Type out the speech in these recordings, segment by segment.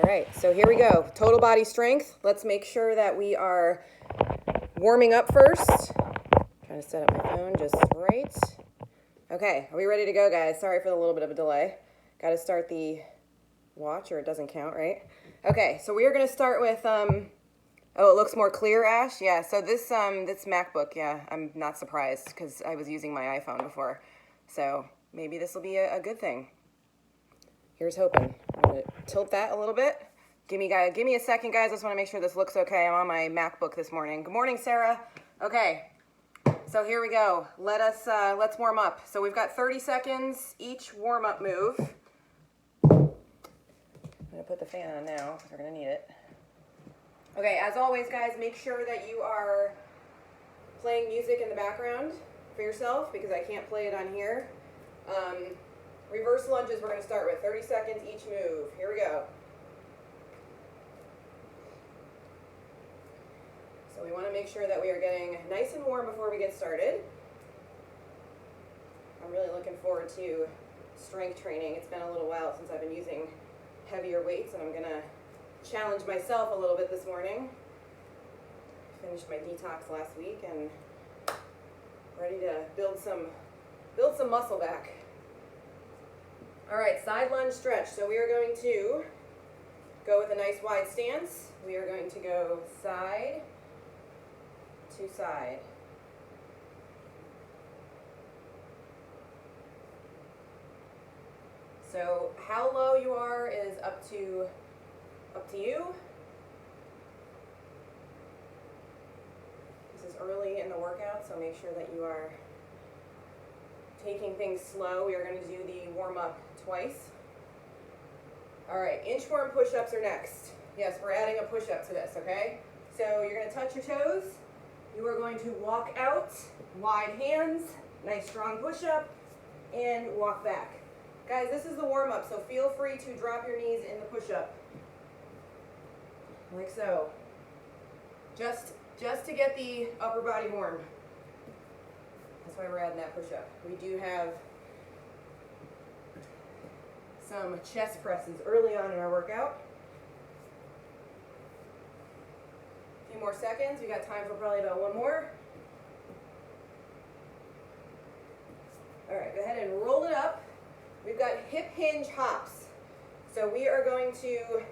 All right, so here we go. Total body strength. Let's make sure that we are warming up first. Trying to set up my phone just right. Okay, are we ready to go, guys? Sorry for the little bit of a delay. Got to start the watch or it doesn't count, right? Okay, so we are going to start with, oh, it looks more clear, Ash? Yeah, so this MacBook, yeah, I'm not surprised because I was using my iPhone before. So maybe this will be a good thing. Here's hoping. I'm going to tilt that a little bit. Give me a second, guys. I just want to make sure this looks okay. I'm on my MacBook this morning. Good morning, Sarah. Okay, so here we go. Let's warm up. So we've got 30 seconds each warm-up move. I'm going to put the fan on now because we're going to need it. Okay, as always, guys, make sure that you are playing music in the background for yourself because I can't play it on here. Reverse lunges we're going to start with. 30 seconds each move. Here we go. So we want to make sure that we are getting nice and warm before we get started. I'm really looking forward to strength training. It's been a little while since I've been using heavier weights, and I'm going to challenge myself a little bit this morning. Finished my detox last week and ready to build some muscle back. All right, side lunge stretch. So we are going to go with a nice wide stance. We are going to go side to side. So how low you are is up to you. This is early in the workout, so make sure that you are taking things slow. We are going to do the warm-up twice. All right, inchworm push-ups are next. Yes, we're adding a push-up to this, okay? So you're going to touch your toes. You are going to walk out, wide hands, nice strong push-up, and walk back. Guys, this is the warm-up, so feel free to drop your knees in the push-up. Like so. Just to get the upper body warm. That's why we're adding that push-up. We do have some chest presses early on in our workout. A few more seconds. We got time for probably about one more. All right, go ahead and roll it up. We've got hip hinge hops. So we are going to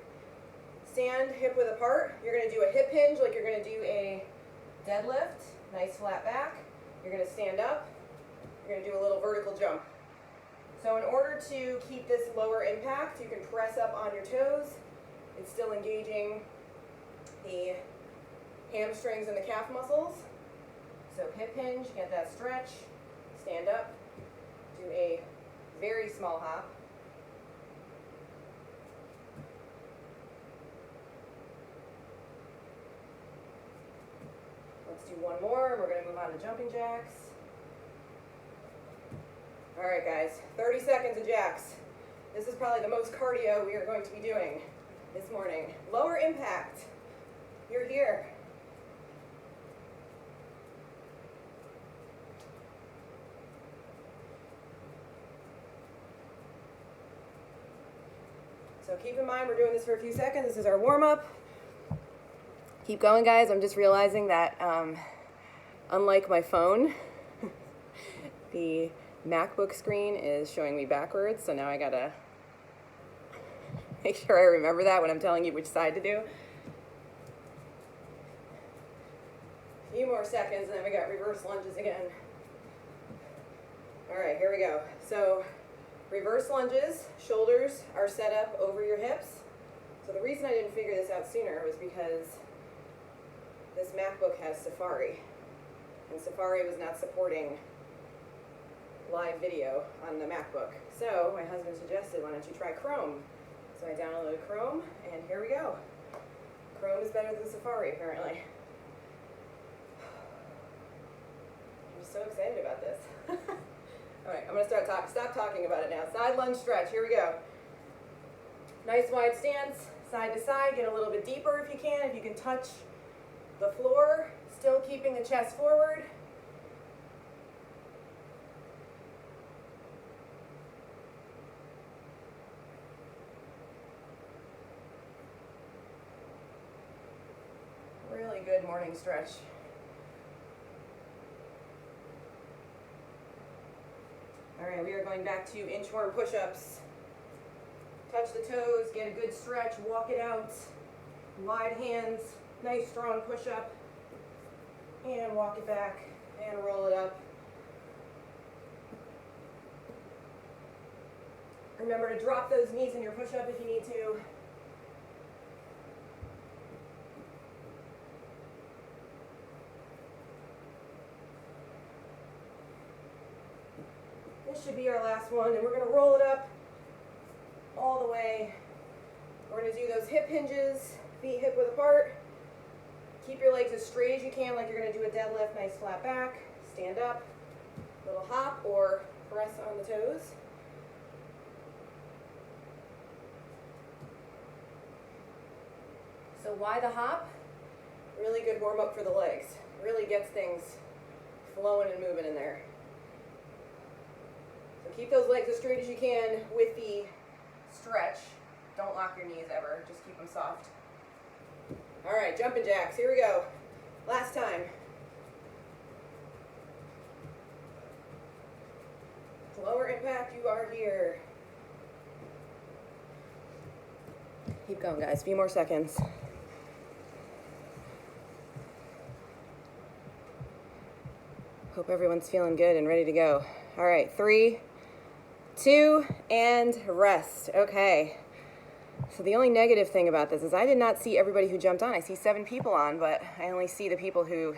stand hip width apart. You're going to do a hip hinge like you're going to do a deadlift. Nice flat back. You're going to stand up. You're going to do a little vertical jump. So in order to keep this lower impact, you can press up on your toes. It's still engaging the hamstrings and the calf muscles. So hip hinge, get that stretch. Stand up. Do a very small hop. Let's do one more. We're going to move on to jumping jacks. All right, guys, 30 seconds of jacks. This is probably the most cardio we are going to be doing this morning. Lower impact. You're here. So keep in mind, we're doing this for a few seconds. This is our warm-up. Keep going, guys. I'm just realizing that unlike my phone, the MacBook screen is showing me backwards, so now I gotta make sure I remember that when I'm telling you which side to do. A few more seconds, and then we got reverse lunges again. All right, here we go. So reverse lunges, shoulders are set up over your hips. So the reason I didn't figure this out sooner was because this MacBook has Safari, and Safari was not supporting live video on the MacBook. So my husband suggested, why don't you try Chrome? So I downloaded Chrome, and here we go. Chrome is better than Safari, apparently. I'm just so excited about this. All right, I'm going to stop talking about it now. Side lunge stretch, here we go. Nice wide stance, side to side. Get a little bit deeper if you can. If you can touch the floor, still keeping the chest forward. really good morning stretch. All right, we are going back to inchworm push-ups. Touch the toes, get a good stretch, walk it out. Wide hands, nice strong push-up. And walk it back and roll it up. Remember to drop those knees in your push-up if you need to. This should be our last one, and we're going to roll it up all the way. We're going to do those hip hinges, feet hip width apart. Keep your legs as straight as you can, like you're going to do a deadlift, nice flat back. Stand up, little hop or press on the toes. So why the hop? Really good warm up for the legs. Really gets things flowing and moving in there. So keep those legs as straight as you can with the stretch. Don't lock your knees ever, just keep them soft. All right, jumping jacks, here we go. Last time. Lower impact, you are here. Keep going, guys, a few more seconds. Hope everyone's feeling good and ready to go. All right, 3, 2, and rest. Okay. So the only negative thing about this is I did not see everybody who jumped on. I see 7 people on, but I only see the people who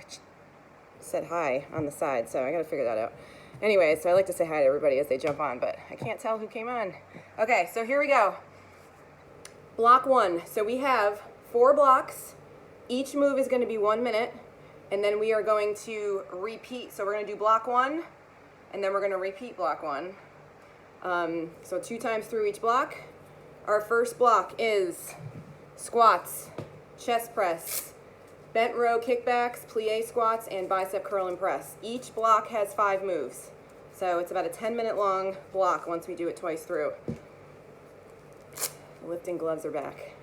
said hi on the side, so I gotta figure that out. Anyway, so I like to say hi to everybody as they jump on, but I can't tell who came on. Okay, so here we go. Block 1. So we have 4 blocks. Each move is going to be 1 minute, and then we are going to repeat. So we're going to do block 1, and then we're going to repeat block 1. So 2 times through each block. Our first block is squats, chest press, bent row kickbacks, plie squats, and bicep curl and press. Each block has 5 moves. So it's about a 10-minute long block once we do it twice through. The lifting gloves are back.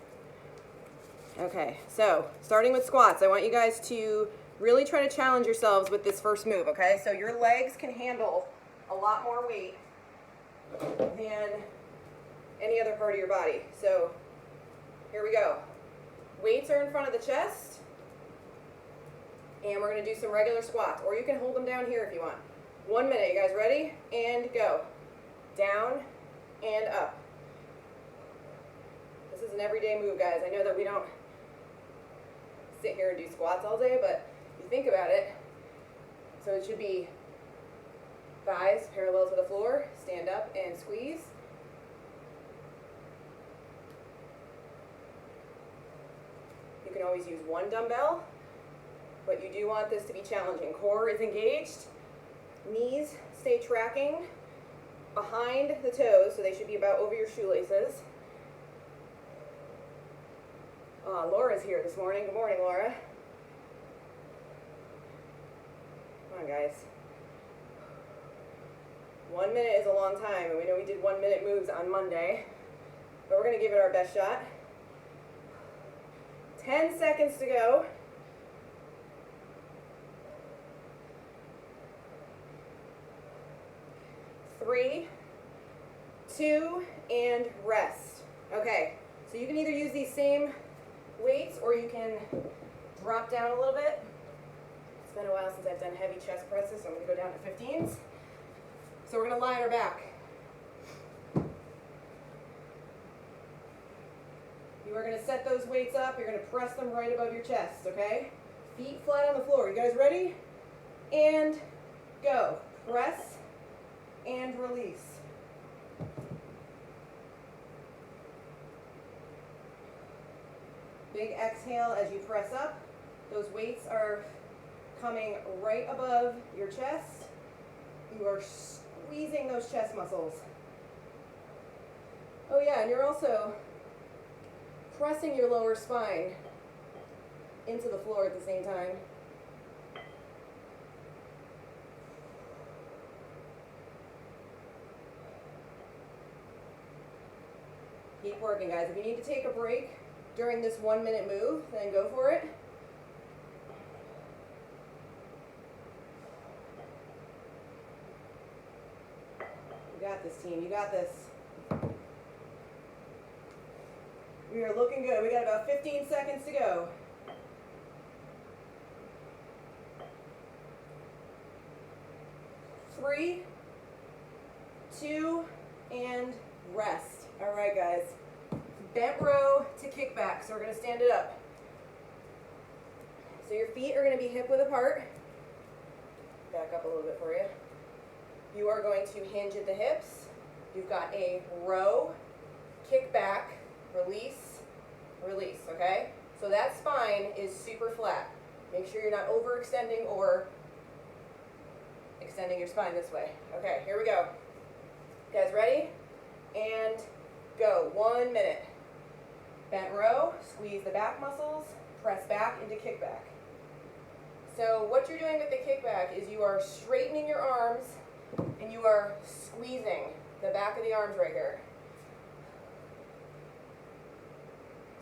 Okay, so starting with squats, I want you guys to really try to challenge yourselves with this first move, okay? So your legs can handle a lot more weight than any other part of your body. So here we go. Weights are in front of the chest, and we're going to do some regular squats, or you can hold them down here if you want. 1 minute, you guys ready? And go. Down and up. This is an everyday move, guys. I know that we don't sit here and do squats all day, but if you think about it, so it should be thighs parallel to the floor, stand up and squeeze. You can always use 1 dumbbell, but you do want this to be challenging. Core is engaged, knees stay tracking behind the toes, so they should be about over your shoelaces. Laura's here this morning. Good morning, Laura. Come on, guys. 1 minute is a long time, and we know we did 1 minute moves on Monday, but we're going to give it our best shot. 10 seconds to go. 3, 2, and rest. Okay, so you can either use these same weights or you can drop down a little bit. It's been a while since I've done heavy chest presses, so I'm going to go down to 15s. So we're going to lie on our back. You are going to set those weights up. You're going to press them right above your chest, okay? Feet flat on the floor. You guys ready? And go. Press and release. Big exhale as you press up. Those weights are coming right above your chest. You are squeezing those chest muscles. Oh yeah, and you're also pressing your lower spine into the floor at the same time. Keep working, guys. If you need to take a break during this 1 minute move, then go for it. this, team. You got this. We are looking good. We got about 15 seconds to go. 3, 2, and rest. All right, guys. Bent row to kickback. So we're going to stand it up. So your feet are going to be hip width apart. Back up a little bit for you. You are going to hinge at the hips. You've got a row, kick back, release, release, okay? So that spine is super flat. Make sure you're not overextending or extending your spine this way. Okay, here we go. You guys ready? And go. 1 minute. Bent row, squeeze the back muscles, press back into kickback. So what you're doing with the kickback is you are straightening your arms and you are squeezing the back of the arms right here.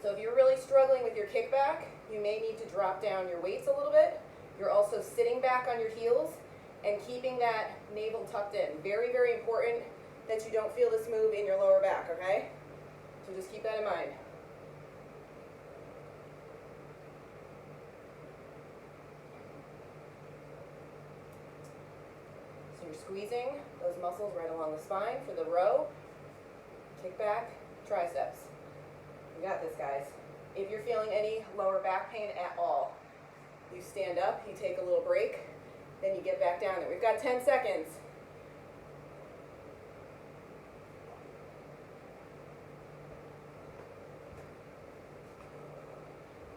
So if you're really struggling with your kickback, you may need to drop down your weights a little bit. You're also sitting back on your heels and keeping that navel tucked in. Very, very important that you don't feel this move in your lower back, okay? So just keep that in mind. So you're squeezing those muscles right along the spine for the row, kick back, triceps. You got this, guys. If you're feeling any lower back pain at all, you stand up, you take a little break, then you get back down there. We've got 10 seconds.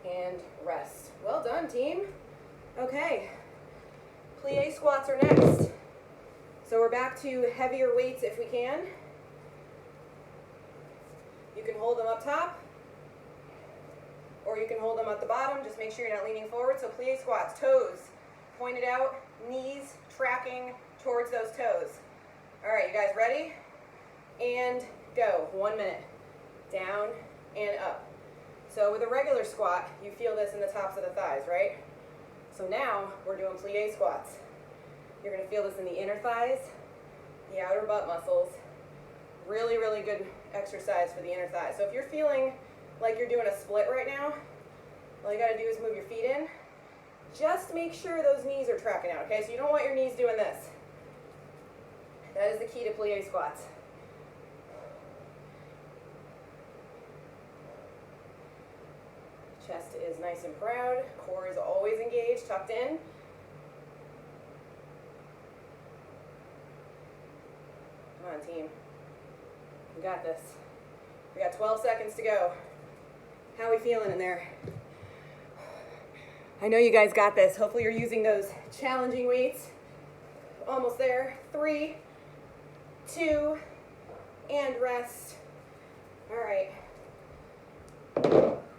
And rest. Well done, team. Okay, plie squats are next. So we're back to heavier weights if we can. You can hold them up top, or you can hold them at the bottom. Just make sure you're not leaning forward. So plie squats, toes pointed out, knees tracking towards those toes. All right, you guys ready? And go. 1 minute. Down and up. So with a regular squat, you feel this in the tops of the thighs, right? So now we're doing plie squats. You're going to feel this in the inner thighs, the outer butt muscles. Really, really good exercise for the inner thighs. So if you're feeling like you're doing a split right now, all you got to do is move your feet in. Just make sure those knees are tracking out, okay? So you don't want your knees doing this. That is the key to plie squats. Chest is nice and proud. Core is always engaged, tucked in. Come on, team. You got this. We got 12 seconds to go. How are we feeling in there? I know you guys got this. Hopefully you're using those challenging weights. Almost there. 3, 2, and rest. All right.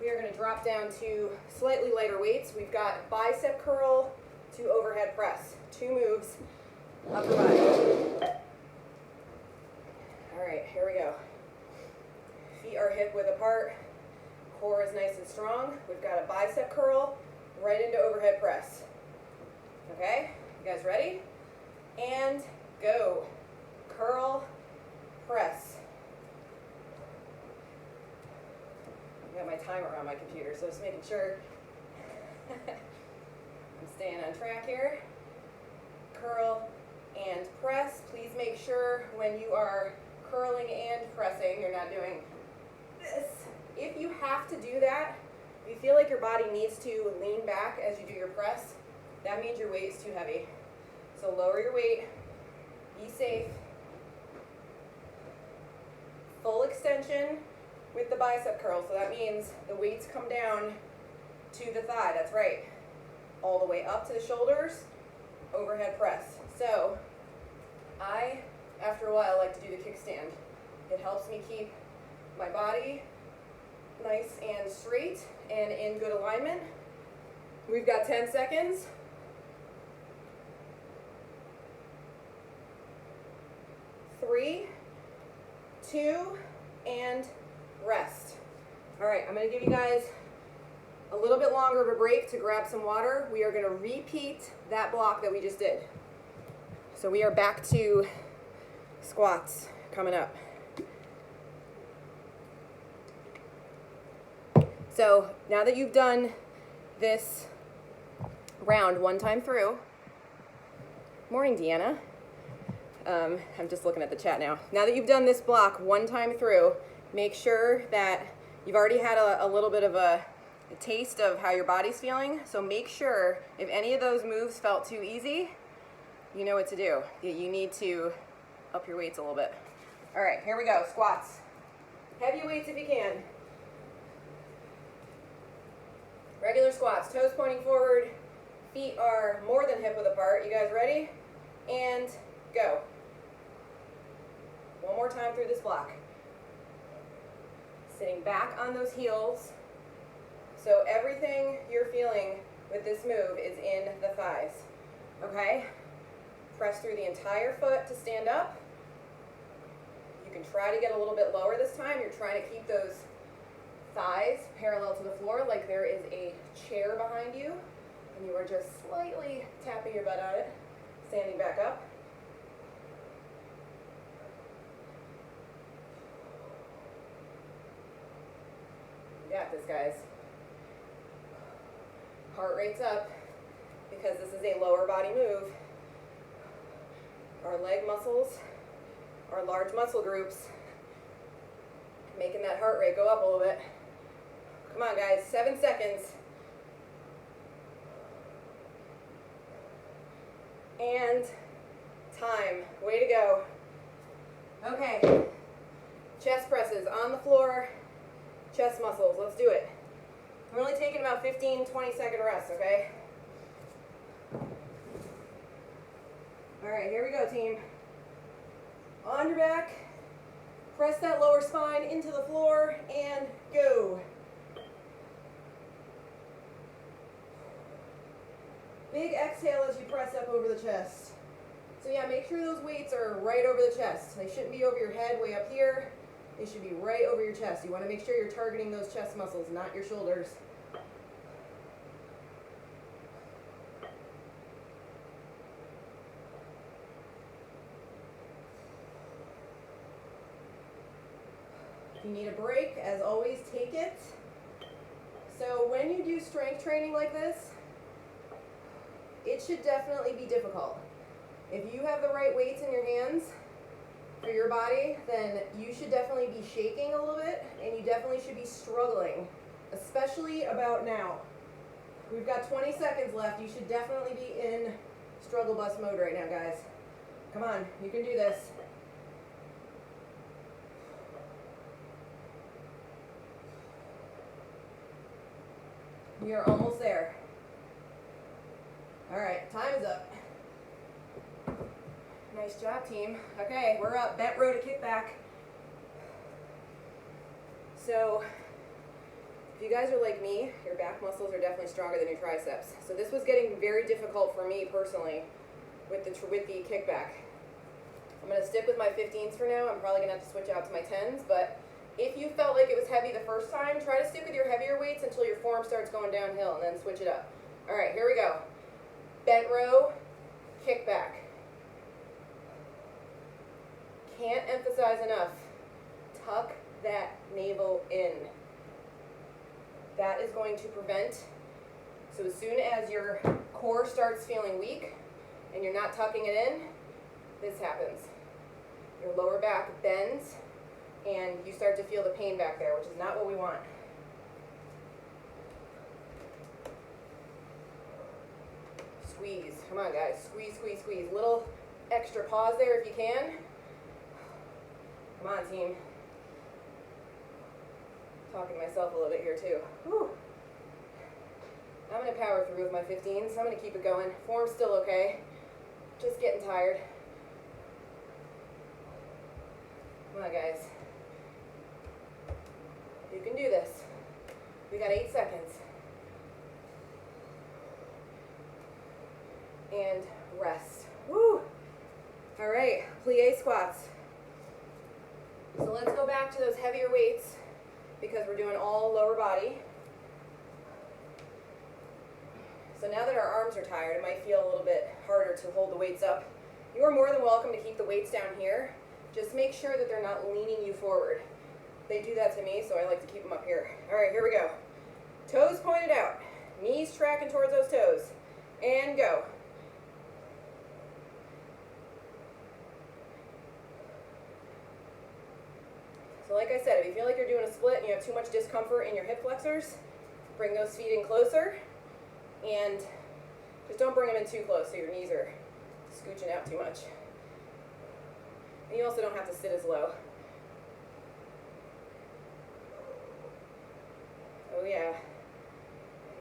We are going to drop down to slightly lighter weights. We've got bicep curl to overhead press. 2 moves, upper body. All right, here we go. Feet are hip width apart. Core is nice and strong. We've got a bicep curl right into overhead press. Okay, you guys ready? And go. Curl, press. I got my timer on my computer, so just making sure I'm staying on track here. Curl and press. Please make sure when you are curling and pressing, you're not doing this. If you have to do that, if you feel like your body needs to lean back as you do your press, that means your weight is too heavy. So lower your weight, be safe. Full extension with the bicep curl, so that means the weights come down to the thigh, that's right. All the way up to the shoulders, overhead press. So I, after a while, like to do the kickstand. It helps me keep my body nice and straight and in good alignment. We've got 10 seconds. 3, 2, and rest. All right, I'm going to give you guys a little bit longer of a break to grab some water. We are going to repeat that block that we just did. So we are back to squats. coming up. So now that you've done this round one time through, morning Deanna, I'm just looking at the chat now. Now that you've done this block one time through, make sure that you've already had a little bit of a taste of how your body's feeling. So make sure if any of those moves felt too easy, you know what to do. You need to up your weights a little bit. All right, here we go, squats. Heavy weights if you can. Regular squats, toes pointing forward, feet are more than hip width apart. You guys ready? And go. One more time through this block. Sitting back on those heels. So everything you're feeling with this move is in the thighs. Okay? Press through the entire foot to stand up. You can try to get a little bit lower this time. You're trying to keep those thighs parallel to the floor like there is a chair behind you and you are just slightly tapping your butt on it, standing back up. You got this, guys. Heart rate's up because this is a lower body move. Our leg muscles, our large muscle groups, making that heart rate go up a little bit. Come on, guys, 7 seconds. And time. Way to go. Okay. Chest presses on the floor, chest muscles. Let's do it. We're only taking about 15, 20-second rests, okay? All right, here we go, team. On your back, press that lower spine into the floor, and go. Big exhale as you press up over the chest. So yeah, make sure those weights are right over the chest. They shouldn't be over your head way up here. They should be right over your chest. You want to make sure you're targeting those chest muscles, not your shoulders. If you need a break, as always, take it. So when you do strength training like this, it should definitely be difficult. If you have the right weights in your hands for your body, then you should definitely be shaking a little bit, and you definitely should be struggling, especially about now. We've got 20 seconds left. You should definitely be in struggle bus mode right now, guys. Come on, you can do this. We are almost there. All right, time is up. Nice job, team. Okay, we're up. Bent row to kickback. So, if you guys are like me, your back muscles are definitely stronger than your triceps. So this was getting very difficult for me personally with the kickback. I'm going to stick with my 15s for now. I'm probably going to have to switch out to my 10s, but if you felt like it was heavy the first time, try to stick with your heavier weights until your form starts going downhill, and then switch it up. All right, here we go. Bent row, kick back. Can't emphasize enough. Tuck that navel in. That is going to prevent, so as soon as your core starts feeling weak and you're not tucking it in, this happens. Your lower back bends and you start to feel the pain back there, which is not what we want. Squeeze. Come on, guys. Squeeze, squeeze, squeeze. Little extra pause there if you can. Come on, team. Talking to myself a little bit here, too. Whew. I'm going to power through with my 15s. I'm going to keep it going. Form's still okay. Just getting tired. Come on, guys. You can do this. We got 8 seconds. And rest. Woo! All right, plie squats. So let's go back to those heavier weights because we're doing all lower body. So now that our arms are tired, it might feel a little bit harder to hold the weights up. You are more than welcome to keep the weights down here. Just make sure that they're not leaning you forward. They do that to me, so I like to keep them up here. All right, here we go. Toes pointed out, knees tracking towards those toes, and go. So like I said, if you feel like you're doing a split and you have too much discomfort in your hip flexors, bring those feet in closer, and just don't bring them in too close so your knees are scooching out too much. And you also don't have to sit as low. Oh yeah,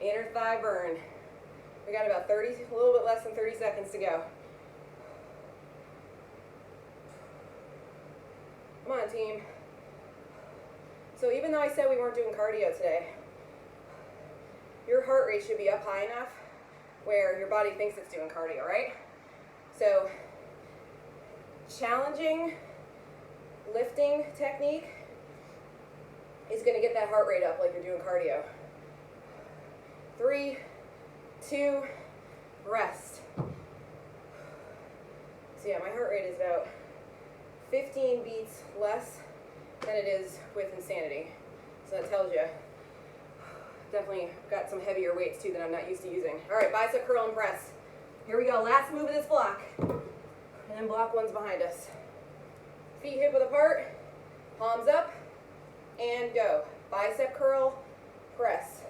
inner thigh burn. We got about a little bit less than 30 seconds to go. Come on, team. So even though I said we weren't doing cardio today, your heart rate should be up high enough where your body thinks it's doing cardio, right? So challenging lifting technique is going to get that heart rate up like you're doing cardio. 3, 2, rest. So yeah, my heart rate is about 15 beats less than it is with Insanity. So that tells you. Definitely got some heavier weights too that I'm not used to using. All right, bicep curl and press. Here we go, last move of this block. And then block one's behind us. Feet hip width apart, palms up, and go. Bicep curl, press.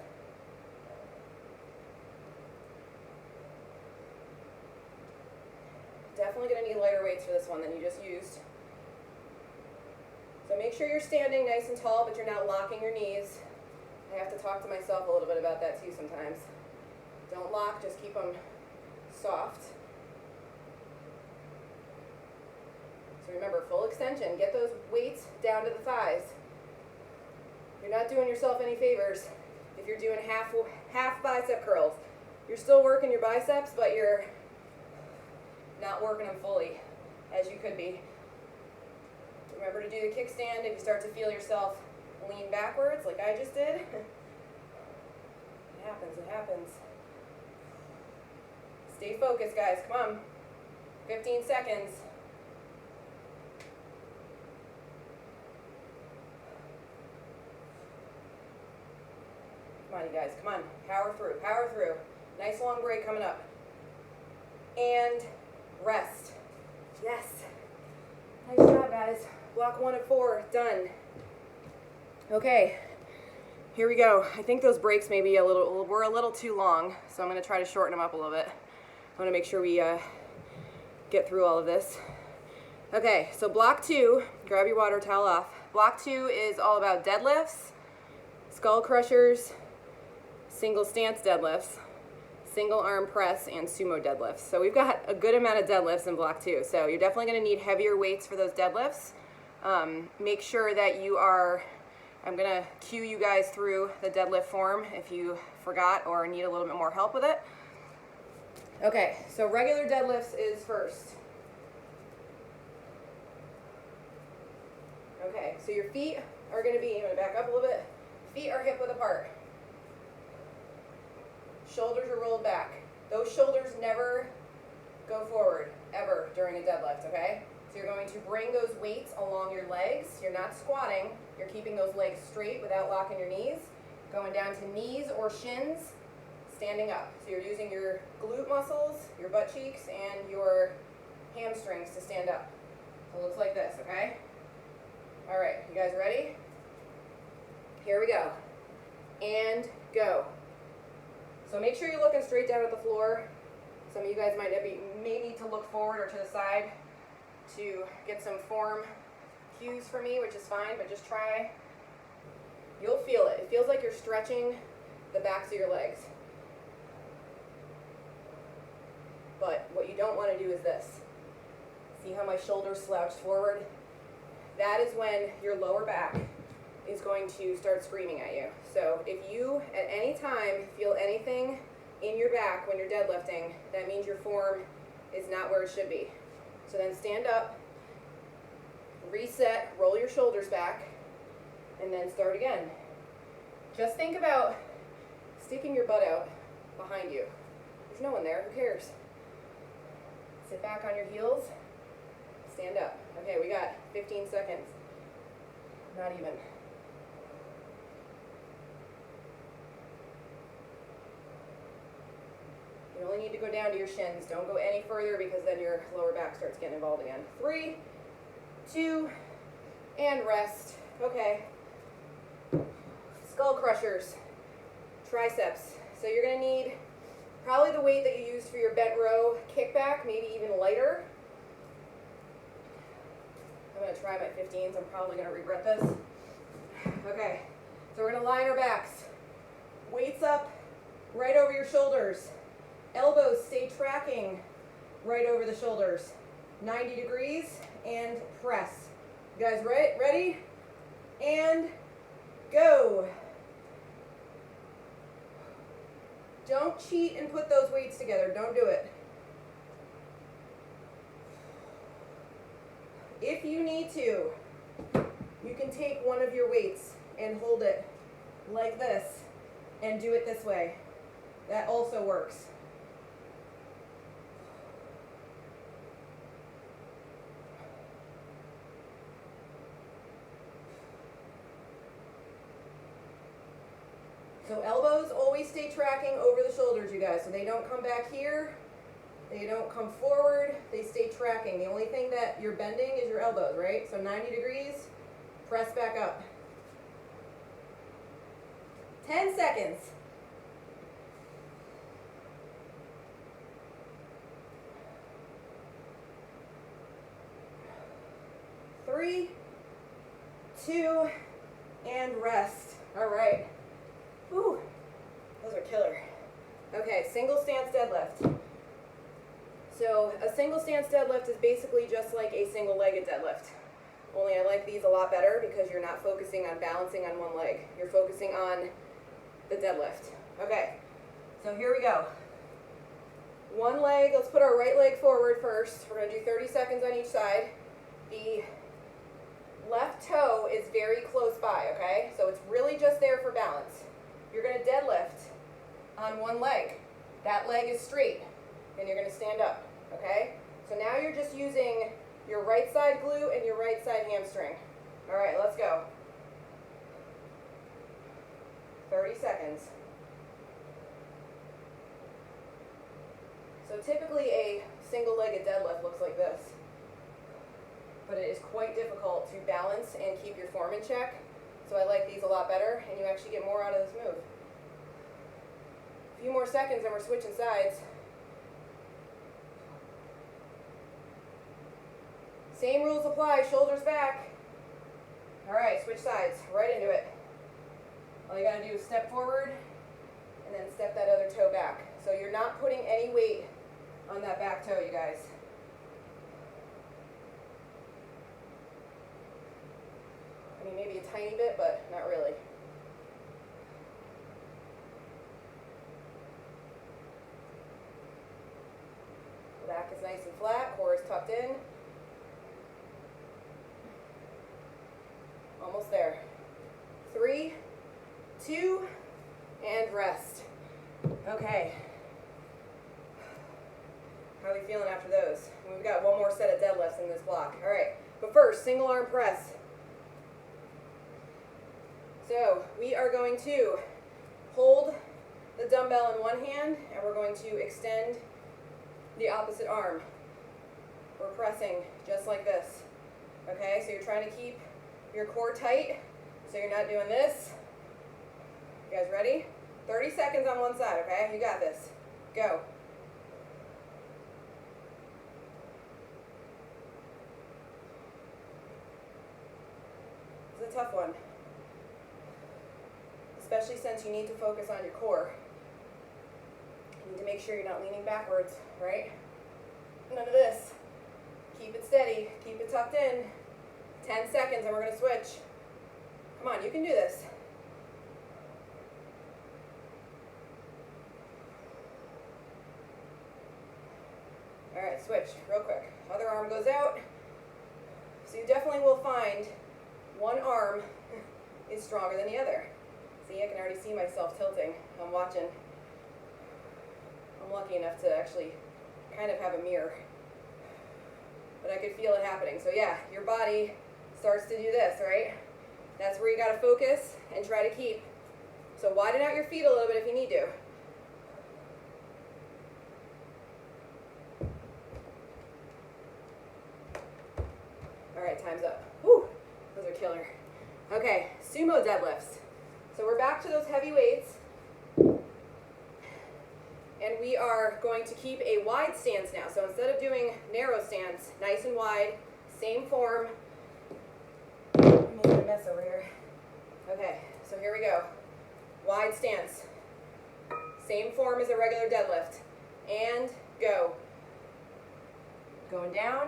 Definitely gonna need lighter weights for this one than you just used. So make sure you're standing nice and tall, but you're not locking your knees. I have to talk to myself a little bit about that too sometimes. Don't lock, just keep them soft. So remember, full extension. Get those weights down to the thighs. You're not doing yourself any favors if you're doing half bicep curls. You're still working your biceps, but you're not working them fully as you could be. Remember to do the kickstand if you start to feel yourself lean backwards like I just did. It happens, it happens. Stay focused, guys, come on. 15 seconds. Come on, you guys, come on. Power through, power through. Nice long break coming up. And rest. Yes. Nice job, guys. Block 1 of 4, done. Okay, here we go. I think those breaks maybe were a little too long, so I'm going to try to shorten them up a little bit. I want to make sure we get through all of this. Okay, so block 2, grab your water towel off. Block 2 is all about deadlifts, skull crushers, single stance deadlifts, single arm press, and sumo deadlifts. So we've got a good amount of deadlifts in block 2. So you're definitely going to need heavier weights for those deadlifts. Make sure that you are, I'm going to cue you guys through the deadlift form if you forgot or need a little bit more help with it. Okay, so regular deadlifts is first. Okay, so your feet are going to be, I'm going to back up a little bit. Feet are hip width apart. Shoulders are rolled back. Those shoulders never go forward, ever, during a deadlift, okay? So you're going to bring those weights along your legs. You're not squatting. You're keeping those legs straight without locking your knees. Going down to knees or shins, standing up. So you're using your glute muscles, your butt cheeks, and your hamstrings to stand up. So it looks like this, okay? All right, you guys ready? Here we go. And go. So make sure you're looking straight down at the floor. Some of you guys may need to look forward or to the side to get some form cues for me, which is fine, but just try. You'll feel it. It feels like you're stretching the backs of your legs. But what you don't want to do is this. See how my shoulders slouch forward? That is when your lower back is going to start screaming at you. So if you at any time feel anything in your back when you're deadlifting, that means your form is not where it should be. So then stand up, reset, roll your shoulders back, and then start again. Just think about sticking your butt out behind you. There's no one there, who cares? Sit back on your heels, stand up. Okay, we got 15 seconds. Not even. You only need to go down to your shins. Don't go any further because then your lower back starts getting involved again. 3, 2, and rest. Okay. Skull crushers, triceps. So you're gonna need probably the weight that you used for your bent row kickback, maybe even lighter. I'm gonna try my 15s. I'm probably gonna regret this. Okay, so we're gonna line our backs. Weights up, right over your shoulders. Elbows stay tracking right over the shoulders. 90 degrees and press. You guys ready? And go. Don't cheat and put those weights together. Don't do it. If you need to, you can take one of your weights and hold it like this and do it this way. That also works. So elbows always stay tracking over the shoulders, you guys. So they don't come back here. They don't come forward. They stay tracking. The only thing that you're bending is your elbows, right? So 90 degrees, press back up. 10 seconds. Three, 2, and rest. All right. Whew, those are killer. Okay, single stance deadlift. So a single stance deadlift is basically just like a single-legged deadlift. Only I like these a lot better because you're not focusing on balancing on one leg. You're focusing on the deadlift. Okay, so here we go. One leg, let's put our right leg forward first. We're gonna do 30 seconds on each side. The left toe is very close by, okay? So it's really just there for balance. You're gonna deadlift on one leg. That leg is straight, and you're gonna stand up, okay? So now you're just using your right side glute and your right side hamstring. All right, let's go. 30 seconds. So typically a single-legged deadlift looks like this, but it is quite difficult to balance and keep your form in check. So I like these a lot better, and you actually get more out of this move. A few more seconds and we're switching sides. Same rules apply, shoulders back. All right, switch sides, right into it. All you gotta do is step forward and then step that other toe back. So you're not putting any weight on that back toe, you guys. I mean, maybe a tiny bit, but not really. Back is nice and flat, core is tucked in. Almost there. 3, 2, and rest. Okay. How are we feeling after those? We've got one more set of deadlifts in this block. All right, but first, single arm press. So we are going to hold the dumbbell in one hand, and we're going to extend the opposite arm. We're pressing just like this. Okay, so you're trying to keep your core tight, so you're not doing this. You guys ready? 30 seconds on one side, okay? You got this. Go. This is a tough one, especially since you need to focus on your core. You need to make sure you're not leaning backwards, right? None of this. Keep it steady, keep it tucked in. 10 seconds and we're gonna switch. Come on, you can do this. All right, switch real quick. Other arm goes out. So you definitely will find one arm is stronger than the other. See, I can already see myself tilting. I'm watching. I'm lucky enough to actually kind of have a mirror. But but I could feel it happening. So yeah, your body starts to do this, right? That's where you got to focus and try to keep. So widen out your feet a little bit if you need to. All right, time's up. Whew, those are killer. Okay, sumo deadlifts. So we're back to those heavy weights. And we are going to keep a wide stance now. So instead of doing narrow stance, nice and wide, same form. I'm making a mess over here. Okay, so here we go. Wide stance. Same form as a regular deadlift. And go. Going down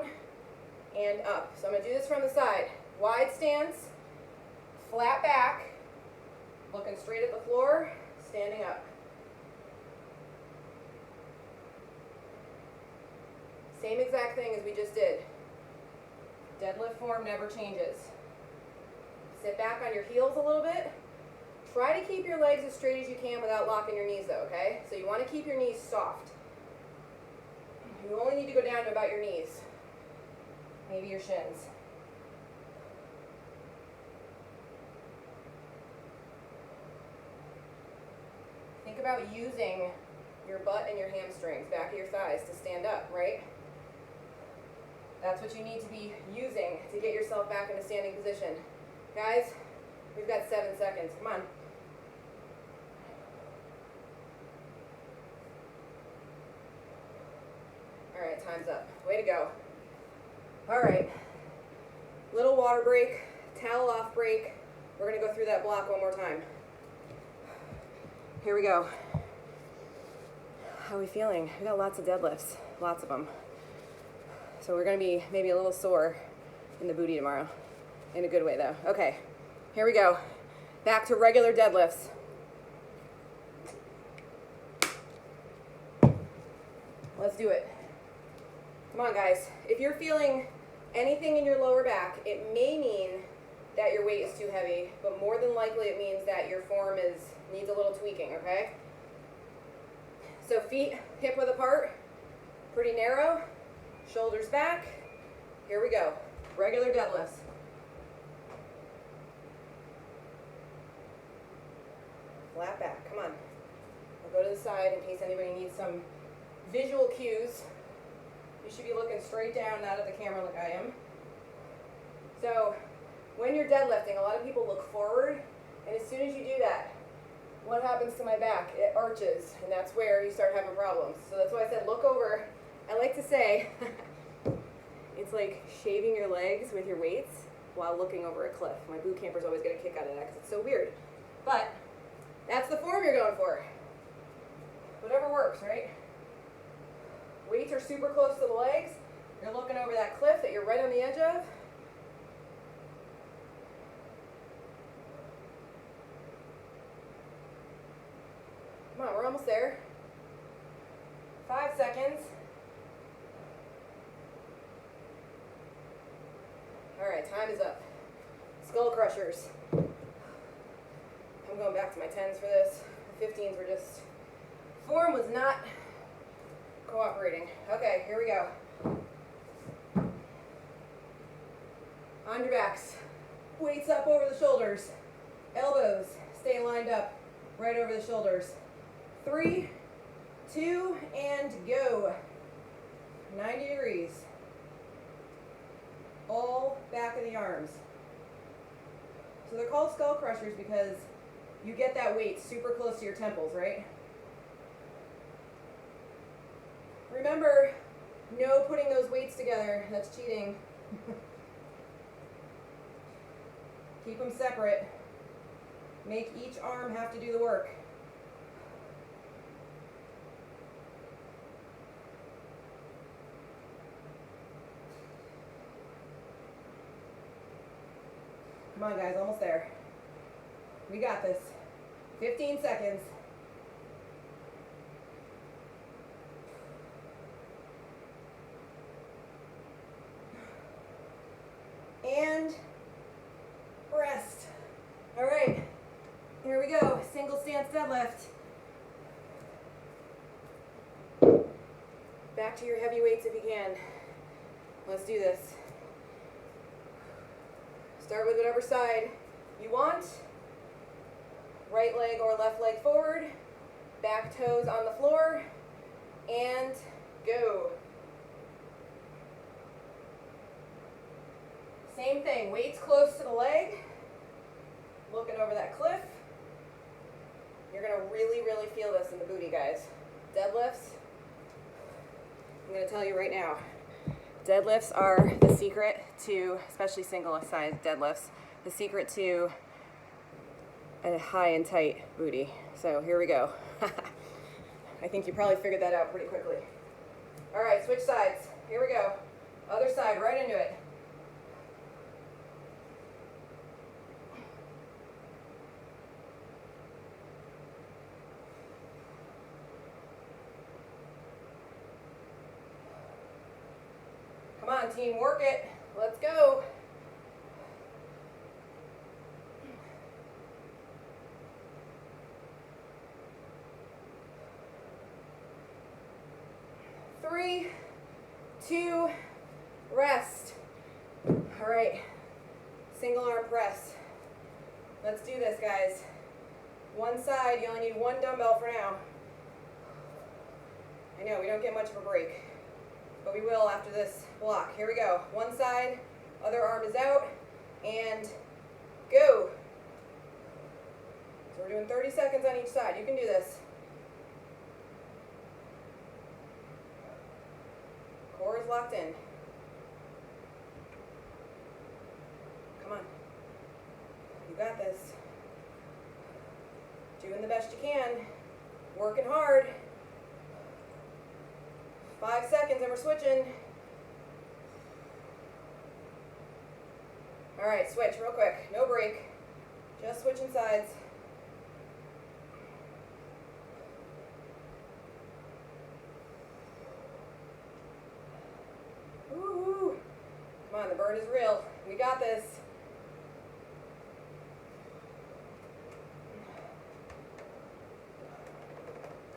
and up. So I'm going to do this from the side. Wide stance, flat back, looking straight at the floor, standing up. Same exact thing as we just did. Deadlift form never changes. Sit back on your heels a little bit. Try to keep your legs as straight as you can without locking your knees though, okay? So you want to keep your knees soft. You only need to go down to about your knees. Maybe your shins. Think about using your butt and your hamstrings, back of your thighs to stand up, right? That's what you need to be using to get yourself back into standing position. Guys, we've got 7 seconds. Come on. All right, time's up. Way to go. All right. Little water break, towel off break. We're going to go through that block one more time. Here we go. How are we feeling? We got lots of deadlifts, lots of them. So we're going to be maybe a little sore in the booty tomorrow. In a good way though. Okay, here we go. Back to regular deadlifts. Let's do it. Come on guys. If you're feeling anything in your lower back, it may mean that your weight is too heavy, but more than likely it means that your form needs a little tweaking, okay? So feet hip width apart, pretty narrow, shoulders back. Here we go. Regular deadlifts. Flat back, come on. I'll go to the side in case anybody needs some visual cues. You should be looking straight down, not at the camera like I am. So when you're deadlifting, a lot of people look forward, and as soon as you do that, what happens to my back? It arches, and that's where you start having problems. So that's why I said look over. I like to say it's like shaving your legs with your weights while looking over a cliff. My boot campers always get a kick out of that because it's so weird. But that's the form you're going for. Whatever works, right? Weights are super close to the legs. You're looking over that cliff that you're right on the edge of. Come on, we're almost there. 5 seconds. All right, time is up. Skull crushers. I'm going back to my 10s for this. The 15s were just, form was not cooperating. Okay, here we go. On your backs. Weights up over the shoulders. Elbows stay lined up right over the shoulders. 3, 2, and go. 90 degrees. All back of the arms. So they're called skull crushers because you get that weight super close to your temples, right? Remember, no putting those weights together. That's cheating. Keep them separate. Make each arm have to do the work. Come on guys, almost there. We got this. 15 seconds. And rest. All right, here we go. Single stance deadlift. Back to your heavy weights if you can. Let's do this. Start with whatever side you want. Right leg or left leg forward. Back toes on the floor. And go. Same thing, weights close to the leg. Looking over that cliff. You're gonna really, really feel this in the booty, guys. Deadlifts, I'm gonna tell you right now, deadlifts are the secret to, especially single size deadlifts, the secret to a high and tight booty. So here we go. I think you probably figured that out pretty quickly. All right, switch sides. Here we go. Other side, right into it. Come on, team, work it. Let's go. Three, two, rest. All right, single arm press. Let's do this, guys. One side, you only need one dumbbell for now. I know, we don't get much of a break, but we will after this block. Here we go. One side, other arm is out, and go. So we're doing 30 seconds on each side. You can do this. Core is locked in. Come on. You got this. Doing the best you can. Working hard. 5 seconds and we're switching. All right, switch real quick. No break. Just switching sides. Woo-hoo. Come on, the burn is real. We got this.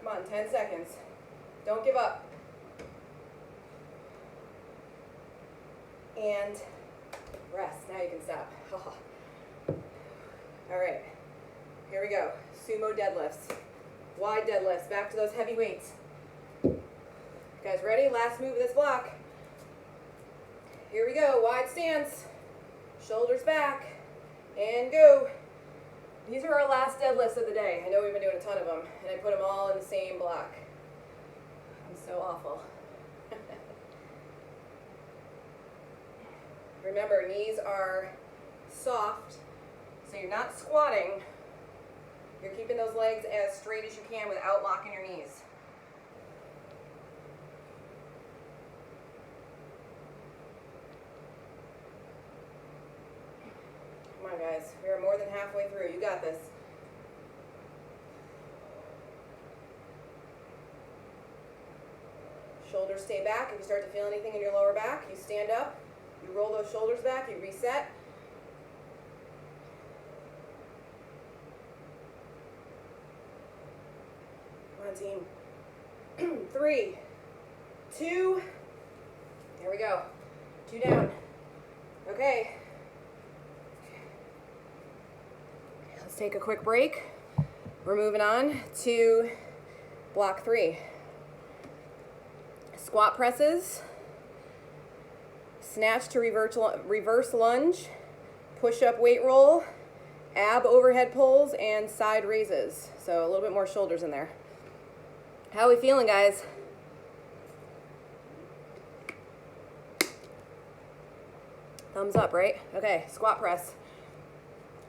Come on, 10 seconds. Don't give up. And rest. Now you can stop. All right, here we go. Sumo deadlifts. Wide deadlifts. Back to those heavy weights. You guys ready? Last move of this block. Here we go. Wide stance. Shoulders back. And go. These are our last deadlifts of the day. I know we've been doing a ton of them, and I put them all in the same block. I'm so awful. Remember, knees are soft, so you're not squatting. You're keeping those legs as straight as you can without locking your knees. Come on, guys. We are more than halfway through. You got this. Shoulders stay back. If you start to feel anything in your lower back, you stand up. You roll those shoulders back, you reset. Come on, team. 3, 2, there we go. 2 down. Okay. Let's take a quick break. We're moving on to block 3. Squat presses. Snatch to reverse lunge, push-up weight roll, ab overhead pulls, and side raises. So a little bit more shoulders in there. How are we feeling, guys? Thumbs up, right? Okay, squat press.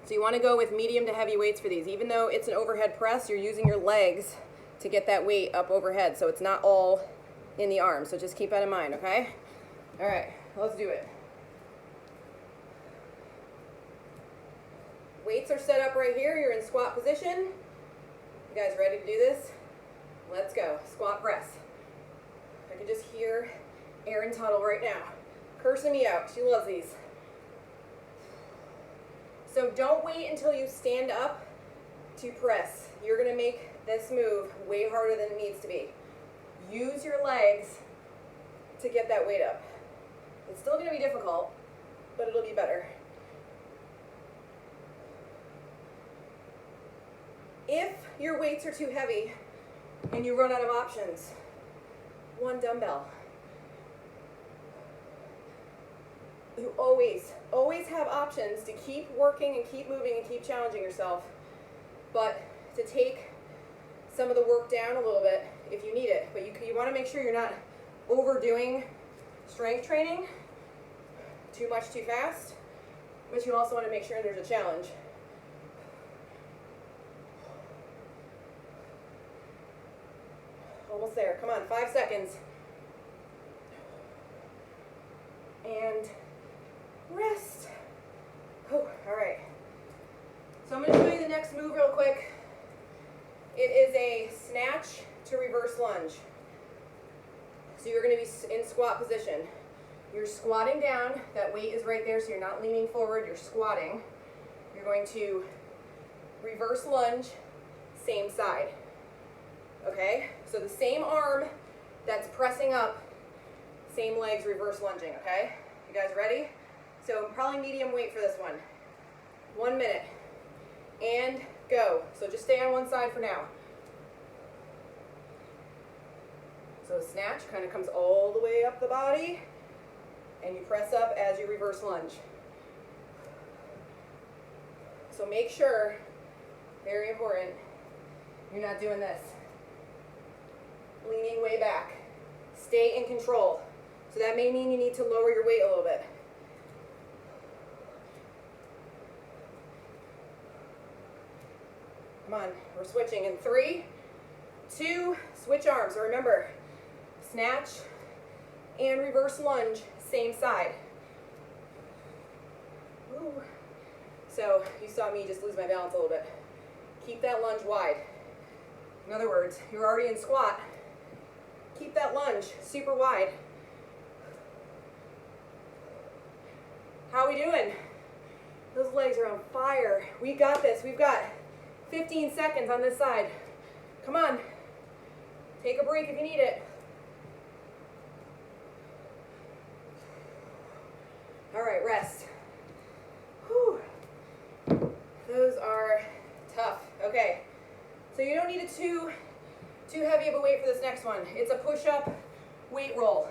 So you want to go with medium to heavy weights for these. Even though it's an overhead press, you're using your legs to get that weight up overhead. So it's not all in the arms. So just keep that in mind, okay? All right. Let's do it. Weights are set up right here. You're in squat position. You guys ready to do this? Let's go. Squat press. I can just hear Erin Tuttle right now, cursing me out. She loves these. So don't wait until you stand up to press. You're going to make this move way harder than it needs to be. Use your legs to get that weight up. It's still going to be difficult, but it'll be better. If your weights are too heavy and you run out of options, one dumbbell. You always have options to keep working and keep moving and keep challenging yourself, but to take some of the work down a little bit if you need it. But you want to make sure you're not overdoing strength training too much too fast, but you also want to make sure there's a challenge. Almost there. Come on, 5 seconds. And rest. Oh, all right. So I'm going to show you the next move real quick. It is a snatch to reverse lunge. So you're going to be in squat position. You're squatting down. That weight is right there, so you're not leaning forward. You're squatting. You're going to reverse lunge, same side. Okay? So the same arm that's pressing up, same legs reverse lunging, okay? You guys ready? So probably medium weight for this one. 1 minute. And go. So just stay on one side for now. So the snatch kind of comes all the way up the body, and you press up as you reverse lunge. So make sure, very important, you're not doing this. Leaning way back. Stay in control. So that may mean you need to lower your weight a little bit. Come on, we're switching in 3, 2, switch arms. So remember, snatch and reverse lunge, same side. Ooh. So you saw me just lose my balance a little bit. Keep that lunge wide. In other words, you're already in squat. Keep that lunge super wide. How are we doing? Those legs are on fire. We got this. We've got 15 seconds on this side. Come on. Take a break if you need it. All right, rest. Whew. Those are tough. Okay. So you don't need it too heavy of a weight for this next one. It's a push-up weight roll.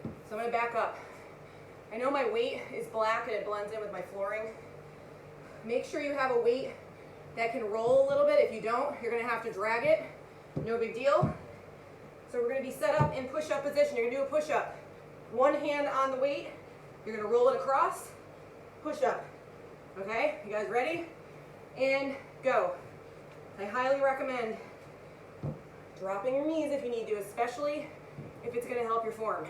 So I'm going to back up. I know my weight is black and it blends in with my flooring. Make sure you have a weight that can roll a little bit. If you don't, you're going to have to drag it. No big deal. So we're going to be set up in push-up position. You're going to do a push-up. One hand on the weight. You're going to roll it across. Push-up. Okay? You guys ready? And go. I highly recommend dropping your knees if you need to, especially if it's going to help your form.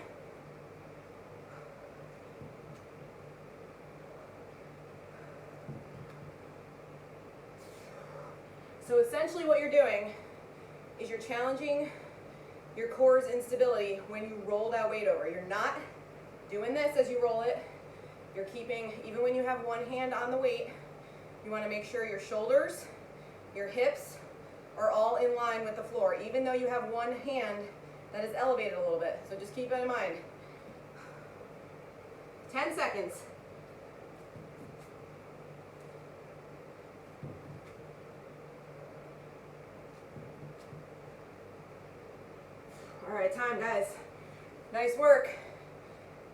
So essentially what you're doing is you're challenging your core's instability when you roll that weight over. You're not doing this as you roll it. You're keeping, even when you have one hand on the weight, you want to make sure your shoulders, your hips are all in line with the floor, even though you have one hand that is elevated a little bit. So just keep that in mind. 10 seconds. All right, time, guys. Nice work.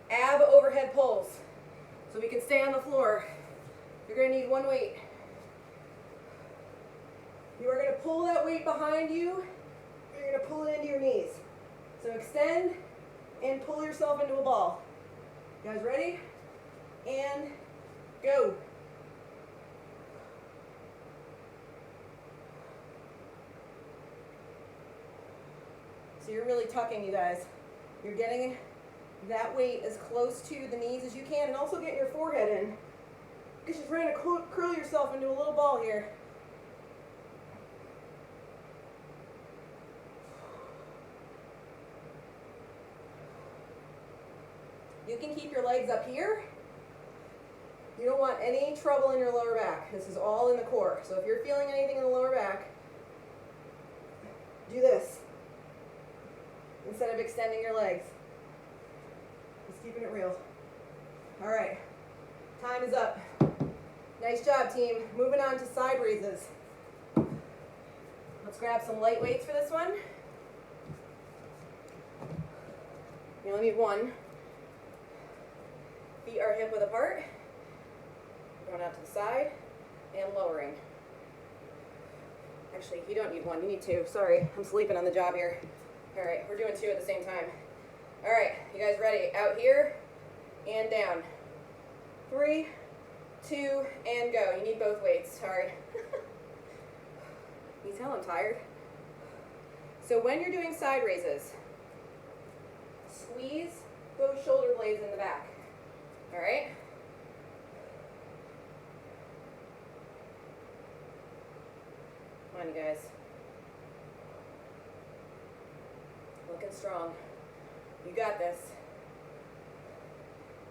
Ab overhead pulls. So we can stay on the floor. You're going to need one weight. You are going to pull that weight behind you. You're going to pull it into your knees. So extend and pull yourself into a ball. You guys ready? And go. So you're really tucking, you guys. You're getting that weight as close to the knees as you can, and also getting your forehead in. Because you're trying to curl yourself into a little ball here. You can keep your legs up here. You don't want any trouble in your lower back. This is all in the core. So if you're feeling anything in the lower back, do this instead of extending your legs. Just keeping it real. All right, time is up. Nice job, team. Moving on to side raises. Let's grab some light weights for this one. You only need one. Feet are hip width apart. Going out to the side and lowering. Actually, you don't need one, you need two. Sorry, I'm sleeping on the job here. All right, we're doing two at the same time. All right, you guys ready? Out here and down. 3, 2, and go. You need both weights, sorry. You tell I'm tired. So when you're doing side raises, squeeze those shoulder blades in the back. All right? Come on, you guys. Looking strong. You got this.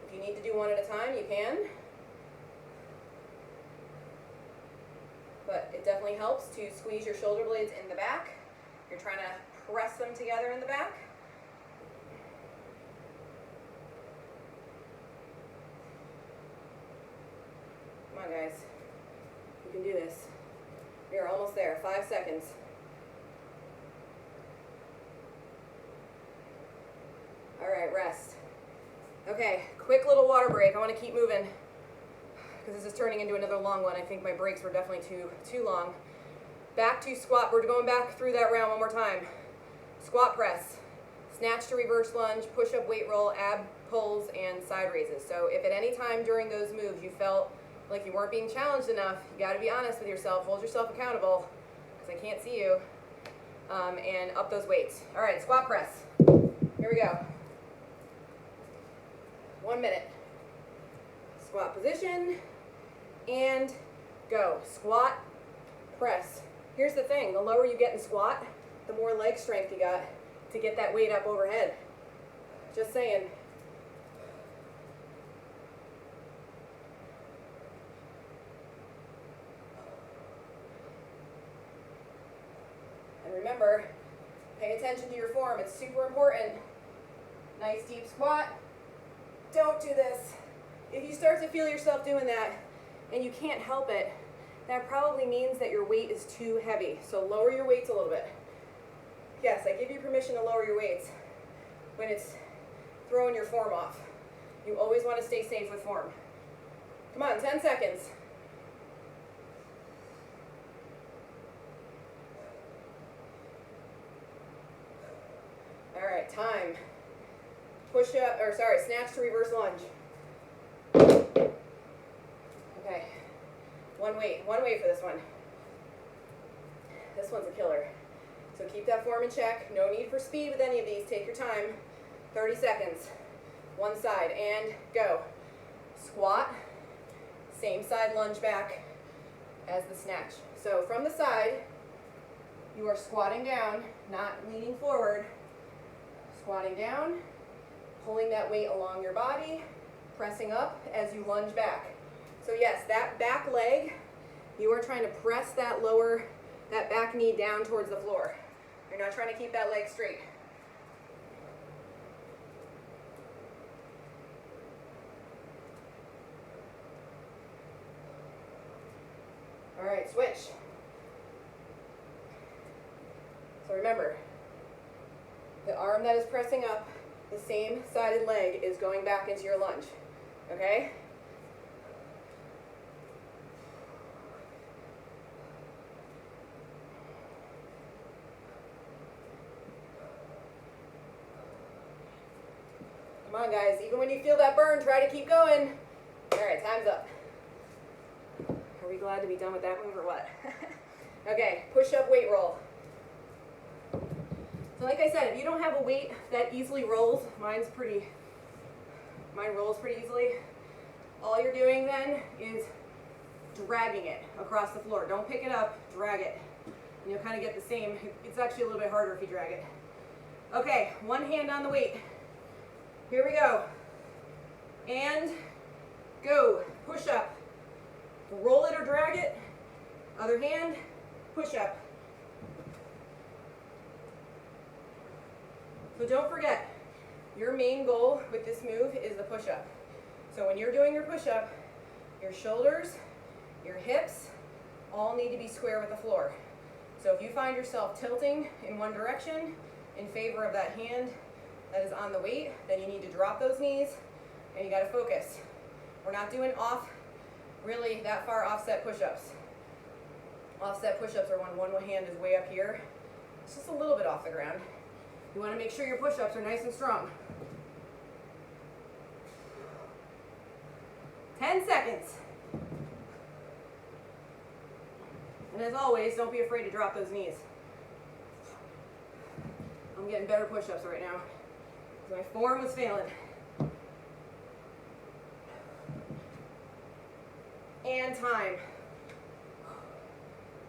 If you need to do one at a time, you can. But it definitely helps to squeeze your shoulder blades in the back. You're trying to press them together in the back. Come on, guys. You can do this. You're almost there. 5 seconds. All right, rest. Okay, quick little water break. I want to keep moving because this is turning into another long one. I think my breaks were definitely too long. Back to squat. We're going back through that round one more time. Squat press, snatch to reverse lunge, push-up weight roll, ab pulls, and side raises. So if at any time during those moves you felt like you weren't being challenged enough, you got to be honest with yourself, hold yourself accountable, because I can't see you, and up those weights. All right, squat press. Here we go. 1 minute. Squat position, and go. Squat, press. Here's the thing, the lower you get in squat, the more leg strength you got to get that weight up overhead. Just saying. And remember, pay attention to your form. It's super important. Nice deep squat. Don't do this. If you start to feel yourself doing that and you can't help it, that probably means that your weight is too heavy. So lower your weights a little bit. Yes, I give you permission to lower your weights when it's throwing your form off. You always want to stay safe with form. Come on, 10 seconds. All right, time. Push up, or sorry, snatch to reverse lunge. Okay, one weight for this one. This one's a killer. So keep that form in check. No need for speed with any of these. Take your time. 30 seconds. One side, and go. Squat, same side lunge back as the snatch. So from the side, you are squatting down, not leaning forward. Squatting down, pulling that weight along your body, pressing up as you lunge back. So yes, that back leg, you are trying to press that back knee down towards the floor. You're not trying to keep that leg straight. All right, switch. So remember, the arm that is pressing up, the same sided leg is going back into your lunge, okay? Come on, guys, even when you feel that burn, try to keep going. All right, time's up. Are we glad to be done with that move or what? Okay, push-up weight roll. So like I said, if you don't have a weight that easily rolls, mine rolls pretty easily. All you're doing then is dragging it across the floor. Don't pick it up, drag it. And you'll kind of get the same. It's actually a little bit harder if you drag it. Okay, one hand on the weight. Here we go. And go. Push up. Roll it or drag it. Other hand, push up. So don't forget, your main goal with this move is the push-up. So when you're doing your push-up, your shoulders, your hips, all need to be square with the floor. So if you find yourself tilting in one direction in favor of that hand that is on the weight, then you need to drop those knees and you gotta focus. We're not doing really that far offset push-ups. Offset push-ups are when one hand is way up here. It's just a little bit off the ground. You wanna make sure your push-ups are nice and strong. 10 seconds. And as always, don't be afraid to drop those knees. I'm getting better push-ups right now. My form was failing. And time.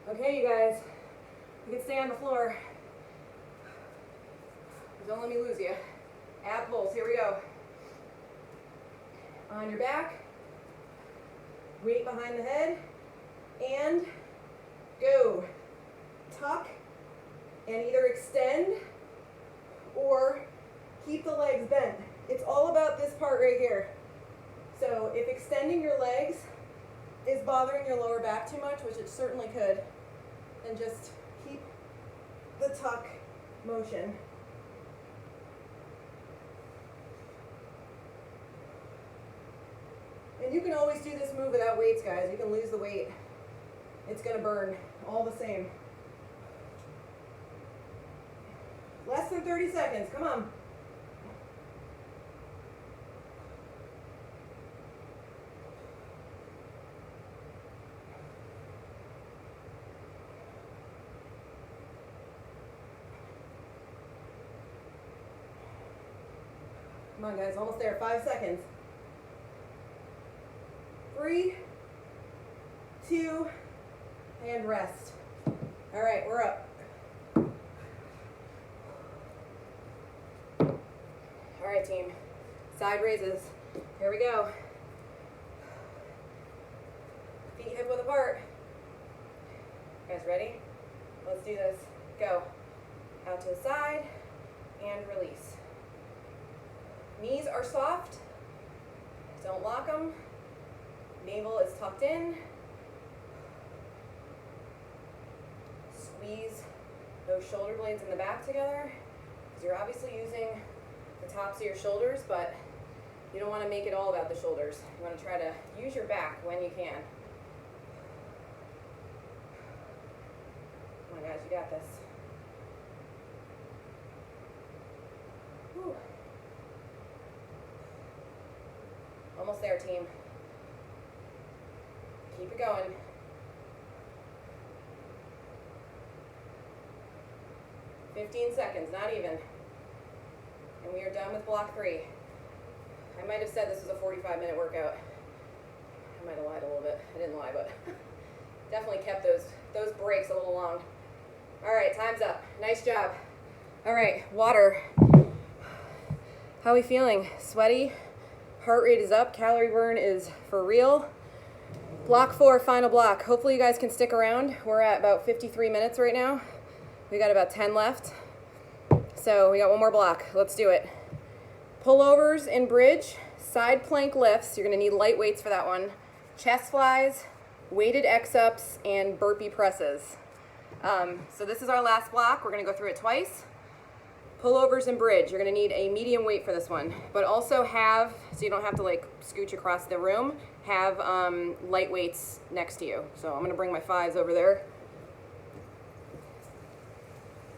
Okay, you guys, you can stay on the floor. Don't let me lose you. Ab pulls, here we go. On your back, weight behind the head, and go. Tuck, and either extend or keep the legs bent. It's all about this part right here. So if extending your legs is bothering your lower back too much, which it certainly could, then just keep the tuck motion. And you can always do this move without weights, guys. You can lose the weight. It's gonna burn all the same. Less than 30 seconds, come on. Come on, guys, almost there, 5 seconds. 3, 2, and rest. All right, we're up. All right, team, side raises. Here we go. Feet hip width apart. You guys ready? Let's do this. Go. Out to the side and release. Knees are soft. Don't lock them. Navel is tucked in. Squeeze those shoulder blades in the back together, because you're obviously using the tops of your shoulders, but you don't want to make it all about the shoulders. You want to try to use your back when you can. Come on, guys, you got this. Whew. Almost there, team. Keep it going. 15 seconds, not even. And we are done with block 3. I might have said this was a 45-minute workout. I might have lied a little bit. I didn't lie, but definitely kept those breaks a little long. All right, time's up. Nice job. All right, water. How are we feeling? Sweaty? Heart rate is up. Calorie burn is for real. Block 4, final block. Hopefully you guys can stick around. We're at about 53 minutes right now. We got about 10 left. So we got one more block. Let's do it. Pullovers in bridge, side plank lifts. You're gonna need light weights for that one. Chest flies, weighted X-ups, and burpee presses. So this is our last block. We're gonna go through it twice. Pullovers and bridge. You're gonna need a medium weight for this one, but also have, so you don't have to like scooch across the room, have light weights next to you. So I'm gonna bring my 5s over there.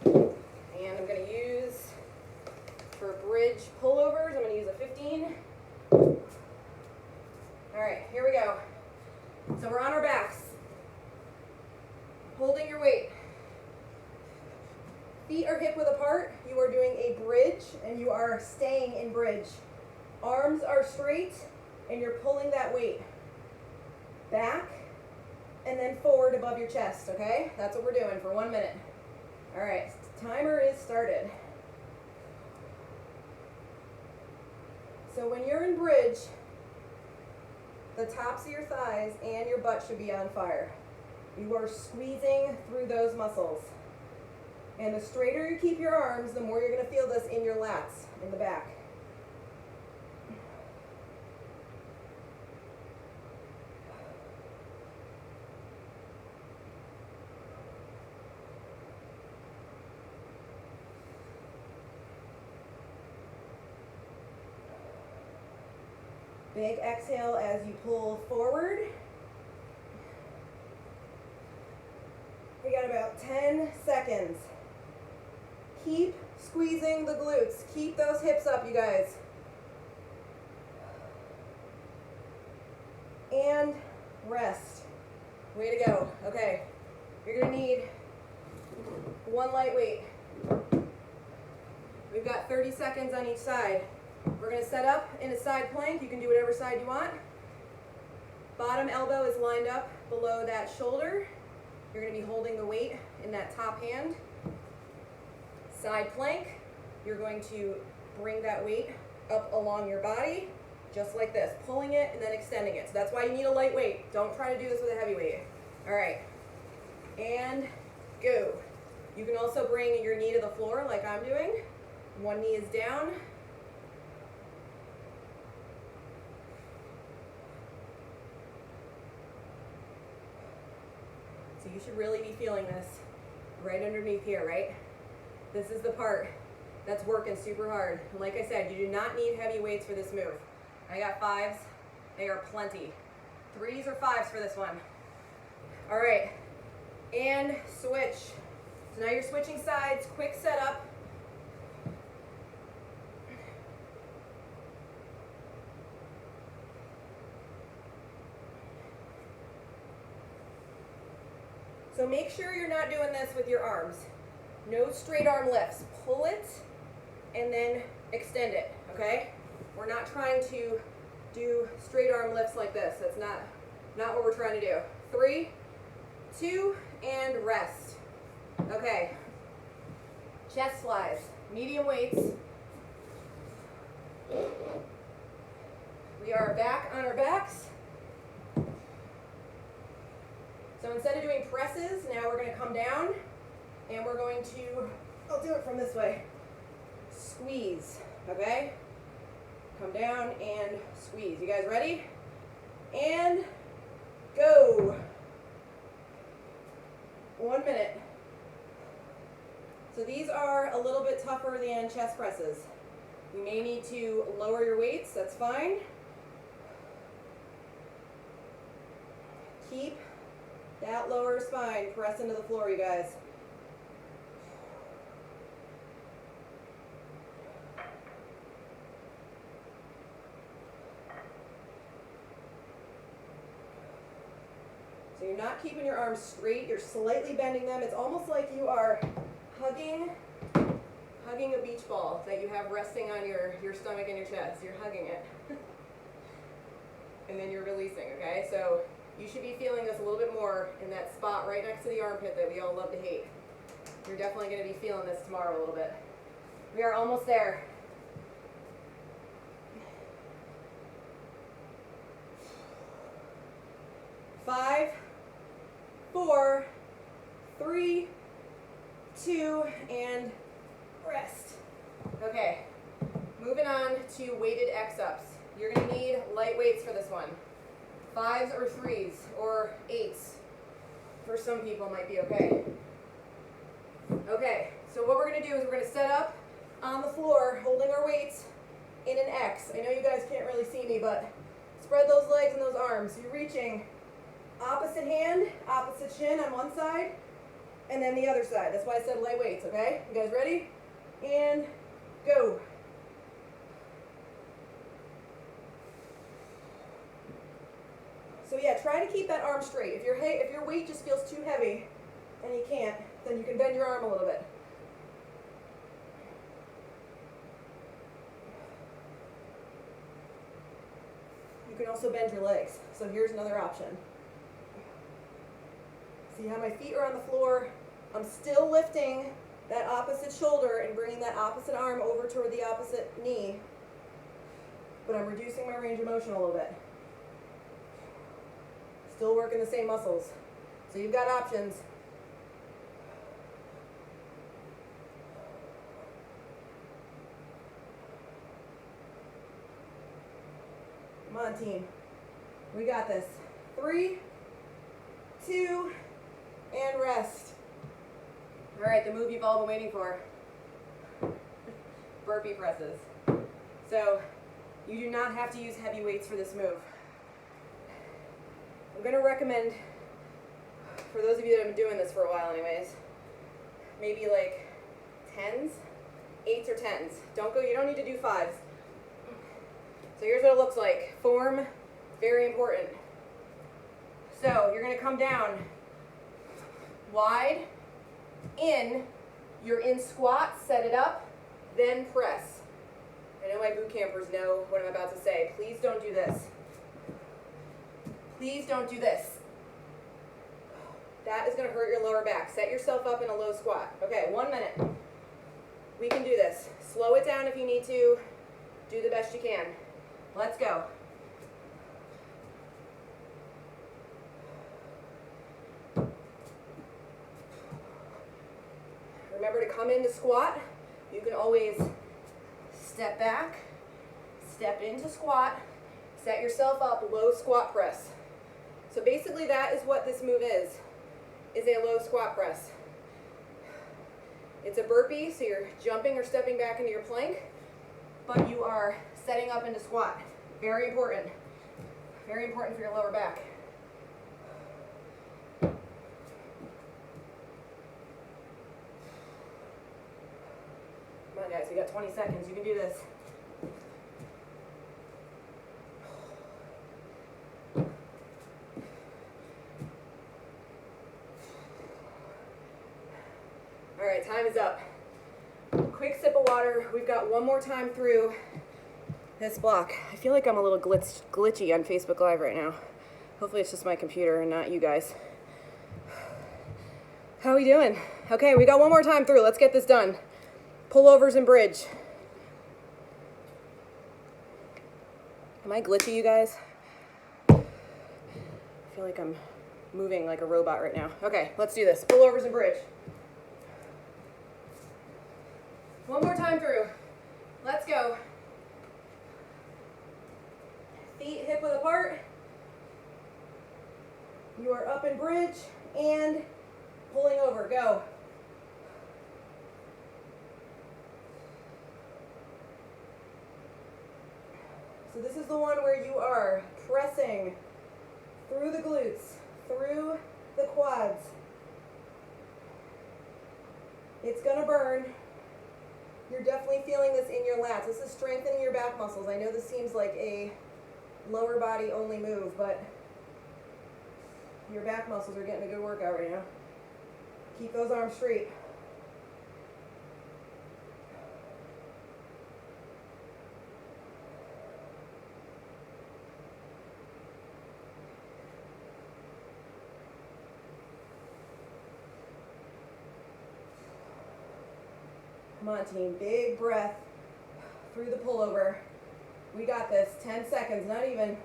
And I'm gonna use, for bridge pullovers, I'm gonna use a 15. All right, here we go. So we're on our backs, holding your weight. Feet are hip width apart. You are doing a bridge and you are staying in bridge. Arms are straight and you're pulling that weight back and then forward above your chest, okay? That's what we're doing for 1 minute. All right, timer is started. So when you're in bridge, the tops of your thighs and your butt should be on fire. You are squeezing through those muscles. And the straighter you keep your arms, the more you're going to feel this in your lats, in the back. Big exhale as you pull forward. We got about 10 seconds. Keep squeezing the glutes. Keep those hips up, you guys. And rest. Way to go. Okay. You're going to need one light weight. We've got 30 seconds on each side. We're going to set up in a side plank. You can do whatever side you want. Bottom elbow is lined up below that shoulder. You're going to be holding the weight in that top hand. Side plank, you're going to bring that weight up along your body, just like this, pulling it and then extending it. So that's why you need a light weight. Don't try to do this with a heavy weight. All right, and go. You can also bring your knee to the floor like I'm doing. One knee is down. So you should really be feeling this right underneath here, right? This is the part that's working super hard. And like I said, you do not need heavy weights for this move. I got 5s. They are plenty. 3s or 5s for this one. All right, and switch. So now you're switching sides, quick setup. So make sure you're not doing this with your arms. No straight arm lifts. Pull it and then extend it, okay? We're not trying to do straight arm lifts like this. That's not what we're trying to do. 3, 2, and rest. Okay. Chest flies, medium weights. We are back on our backs. So instead of doing presses, now we're going to come down and we're going to, I'll do it from this way, squeeze, okay? Come down and squeeze. You guys ready? And go. 1 minute. So these are a little bit tougher than chest presses. You may need to lower your weights, that's fine. Keep that lower spine press into the floor, you guys. So you're not keeping your arms straight, you're slightly bending them. It's almost like you are hugging a beach ball that you have resting on your stomach and your chest. You're hugging it. And then you're releasing, okay? So you should be feeling this a little bit more in that spot right next to the armpit that we all love to hate. You're definitely going to be feeling this tomorrow a little bit. We are almost there. Five, 4, 3, 2, and rest. Okay, moving on to weighted X-ups. You're going to need light weights for this one. 5s or 3s or 8s. For some people might be okay. Okay, so what we're going to do is we're going to set up on the floor holding our weights in an X. I know you guys can't really see me, but spread those legs and those arms. You're reaching opposite hand, opposite shin on one side, and then the other side. That's why I said light weights, okay? You guys ready? And go. So yeah, try to keep that arm straight. If your weight just feels too heavy and you can't, then you can bend your arm a little bit. You can also bend your legs. So here's another option. See how my feet are on the floor? I'm still lifting that opposite shoulder and bringing that opposite arm over toward the opposite knee, but I'm reducing my range of motion a little bit. Still working the same muscles. So you've got options. Come on, team. We got this. 3, 2, and rest. All right, the move you've all been waiting for. Burpee presses. So You do not have to use heavy weights for this move. I'm going to recommend, for those of you that have been doing this for a while anyways, maybe like 10s, 8s or 10s. You don't need to do 5s. So here's what it looks like. Form, very important. So you're going to come down wide, in, you're in squat, set it up, then press. I know my boot campers know what I'm about to say. Please don't do this. Please don't do this. That is going to hurt your lower back. Set yourself up in a low squat. Okay, 1 minute. We can do this. Slow it down if you need to. Do the best you can. Let's go. Remember to come into squat. You can always step back, step into squat, set yourself up, low squat press. So basically that is what this move is a low squat press. It's a burpee, so you're jumping or stepping back into your plank, but you are setting up into squat. Very important. Very important for your lower back. Come on guys, we got 20 seconds. You can do this. All right, time is up. Quick sip of water. We've got one more time through this block. I feel like I'm a little glitchy on Facebook Live right now. Hopefully it's just my computer and not you guys. How are we doing? Okay, we got one more time through. Let's get this done. Pullovers and bridge. Am I glitchy, you guys? I feel like I'm moving like a robot right now. Okay, let's do this. Pullovers and bridge. One more time through. Let's go. Feet hip-width apart. You are up in bridge and pulling over. Go. So this is the one where you are pressing through the glutes, through the quads. It's gonna burn. You're definitely feeling this in your lats. This is strengthening your back muscles. I know this seems like a lower body only move, but your back muscles are getting a good workout right now. Keep those arms straight. Come on, team. Big breath through the pullover. We got this. 10 seconds, not even.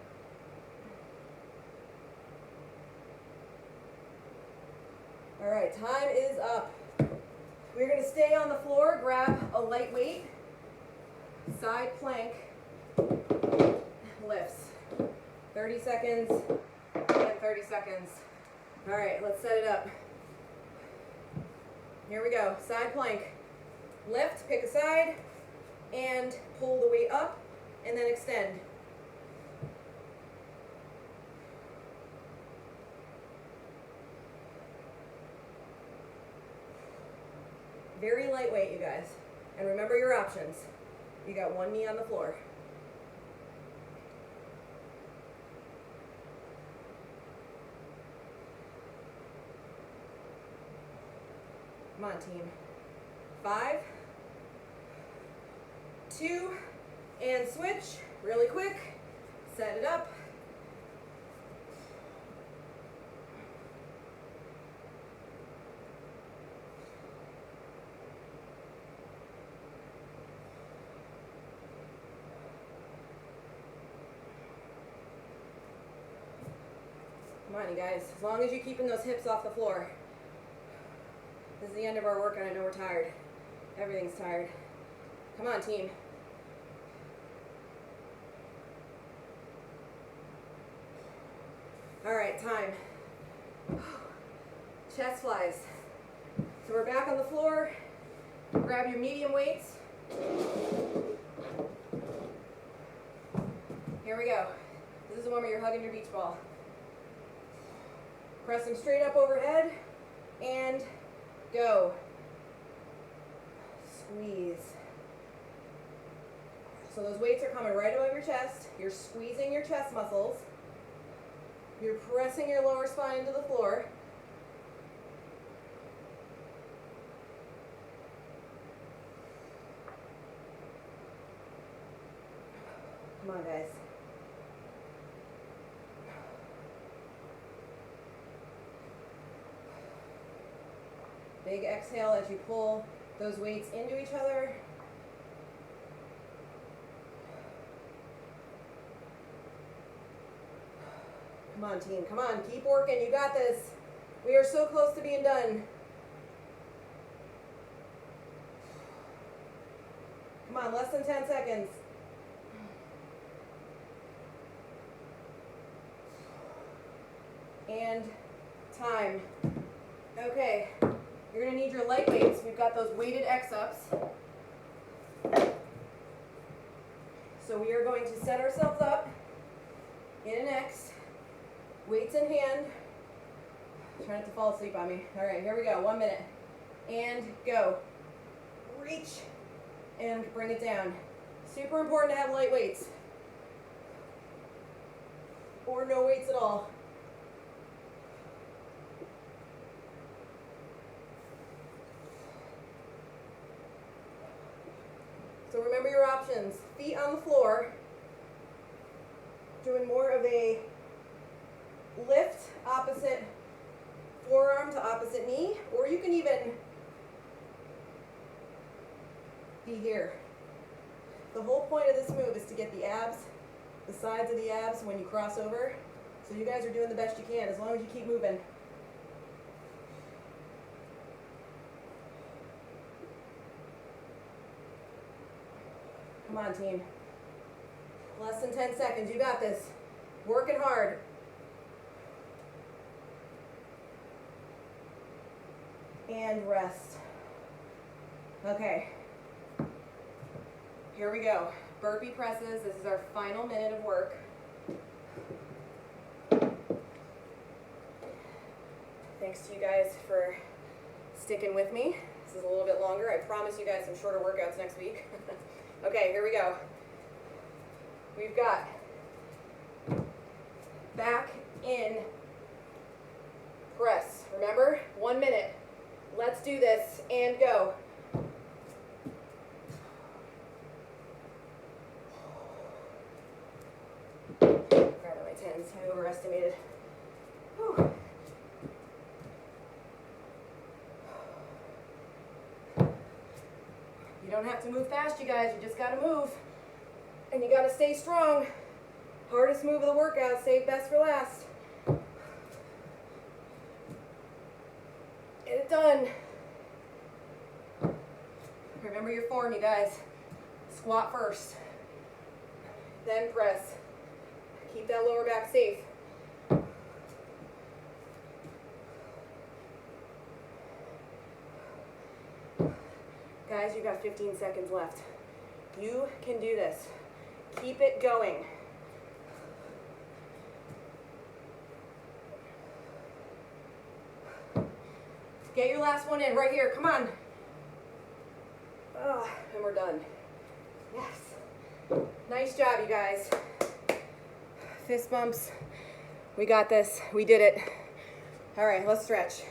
All right, time is up. We're going to stay on the floor, grab a light weight, side plank, lifts. 30 seconds and 30 seconds. All right, let's set it up. Here we go. Side plank. Lift, pick a side, and pull the weight up, and then extend. Very lightweight, you guys. And remember your options. You got one knee on the floor. Come on, team. 5, 2, and switch. Really quick. Set it up. Come on, you guys. As long as you're keeping those hips off the floor. This is the end of our workout. I know we're tired. Everything's tired. Come on, team. All right, time. Chest flies. So we're back on the floor. Grab your medium weights. Here we go. This is the one where you're hugging your beach ball. Press them straight up overhead and go. Squeeze. So those weights are coming right above your chest. You're squeezing your chest muscles. You're pressing your lower spine into the floor. Come on, guys. Big exhale as you pull those weights into each other. Come on, team. Come on. Keep working. You got this. We are so close to being done. Come on. Less than 10 seconds. And time. Okay. You're going to need your light weights. We've got those weighted X-ups. So we are going to set ourselves up in an X. Weights in hand. Try not to fall asleep on me. All right, here we go. 1 minute. And go. Reach and bring it down. Super important to have light weights. Or no weights at all. So remember your options. Feet on the floor. Doing more of a lift, opposite forearm to opposite knee, or you can even be here. The whole point of this move is to get the abs, the sides of the abs when you cross over. So you guys are doing the best you can as long as you keep moving. Come on, team. Less than 10 seconds. You got this. Working hard. And rest. Okay. Here we go. Burpee presses. This is our final minute of work. Thanks to you guys for sticking with me. This is a little bit longer. I promise you guys some shorter workouts next week. Okay, here we go. We've got back in press. Remember? 1 minute. Let's do this and go. Grab my tens. I overestimated. Whew. You don't have to move fast, you guys. You just got to move. And you got to stay strong. Hardest move of the workout. Save best for last. Get it done. Remember your form, you guys. Squat first. Then press. Keep that lower back safe. Guys, you've got 15 seconds left. You can do this. Keep it going. Get your last one in right here. Come on. Oh, and we're done. Yes. Nice job, you guys. Fist bumps. We got this. We did it. All right, let's stretch.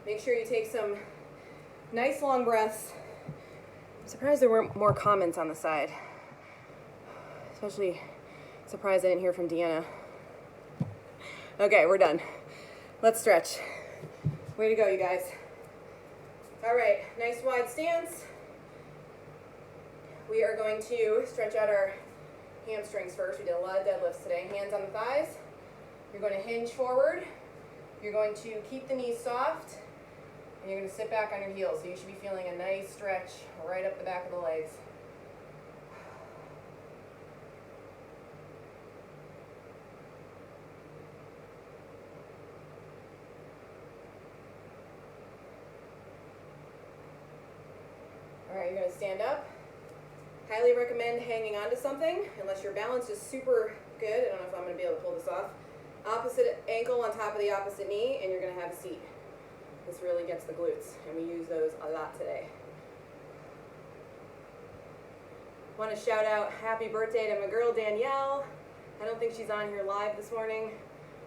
Make sure you take some nice long breaths. I'm surprised there weren't more comments on the side. Especially surprised I didn't hear from Deanna. Okay, we're done. Let's stretch. Way to go, you guys. All right, nice wide stance. We are going to stretch out our hamstrings first. We did a lot of deadlifts today. Hands on the thighs. You're going to hinge forward. You're going to keep the knees soft. And you're going to sit back on your heels. So you should be feeling a nice stretch right up the back of the legs. All right, you're going to stand up. Highly recommend hanging onto something unless your balance is super good. I don't know if I'm going to be able to pull this off. Opposite ankle on top of the opposite knee, and you're going to have a seat. This really gets the glutes, and we use those a lot today. Want to shout out happy birthday to my girl Danielle. I don't think she's on here live this morning.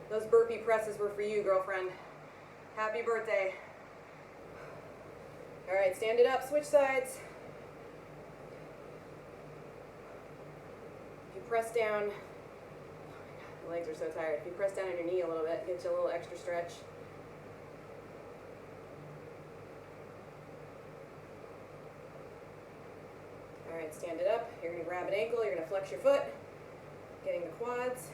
Those burpee presses were for you, girlfriend. Happy birthday. All right, stand it up, switch sides. If you press down, oh my God, the legs are so tired. If you press down on your knee a little bit, get you a little extra stretch. All right, stand it up. You're going to grab an ankle, you're going to flex your foot, getting the quads.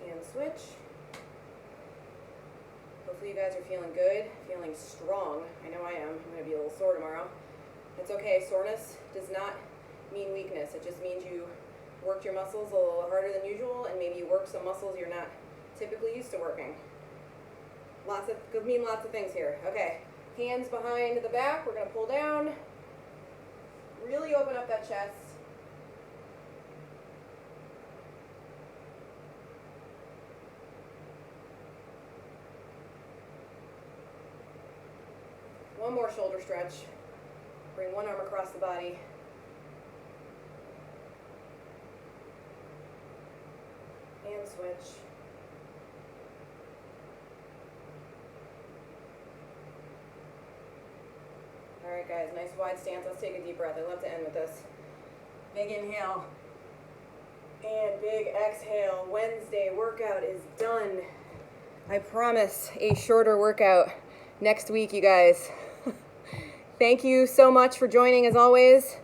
And switch. Hopefully you guys are feeling good, feeling strong. I know I am. I'm going to be a little sore tomorrow. That's okay. Soreness does not mean weakness. It just means you worked your muscles a little harder than usual, and maybe you worked some muscles you're not typically used to working. Could mean lots of things here. Okay, hands behind the back. We're going to pull down. Really open up that chest. One more shoulder stretch. Bring one arm across the body. And switch. All right, guys, nice wide stance. Let's take a deep breath. I love to end with this. Big inhale and big exhale. Wednesday workout is done. I promise a shorter workout next week, you guys. Thank you so much for joining as always.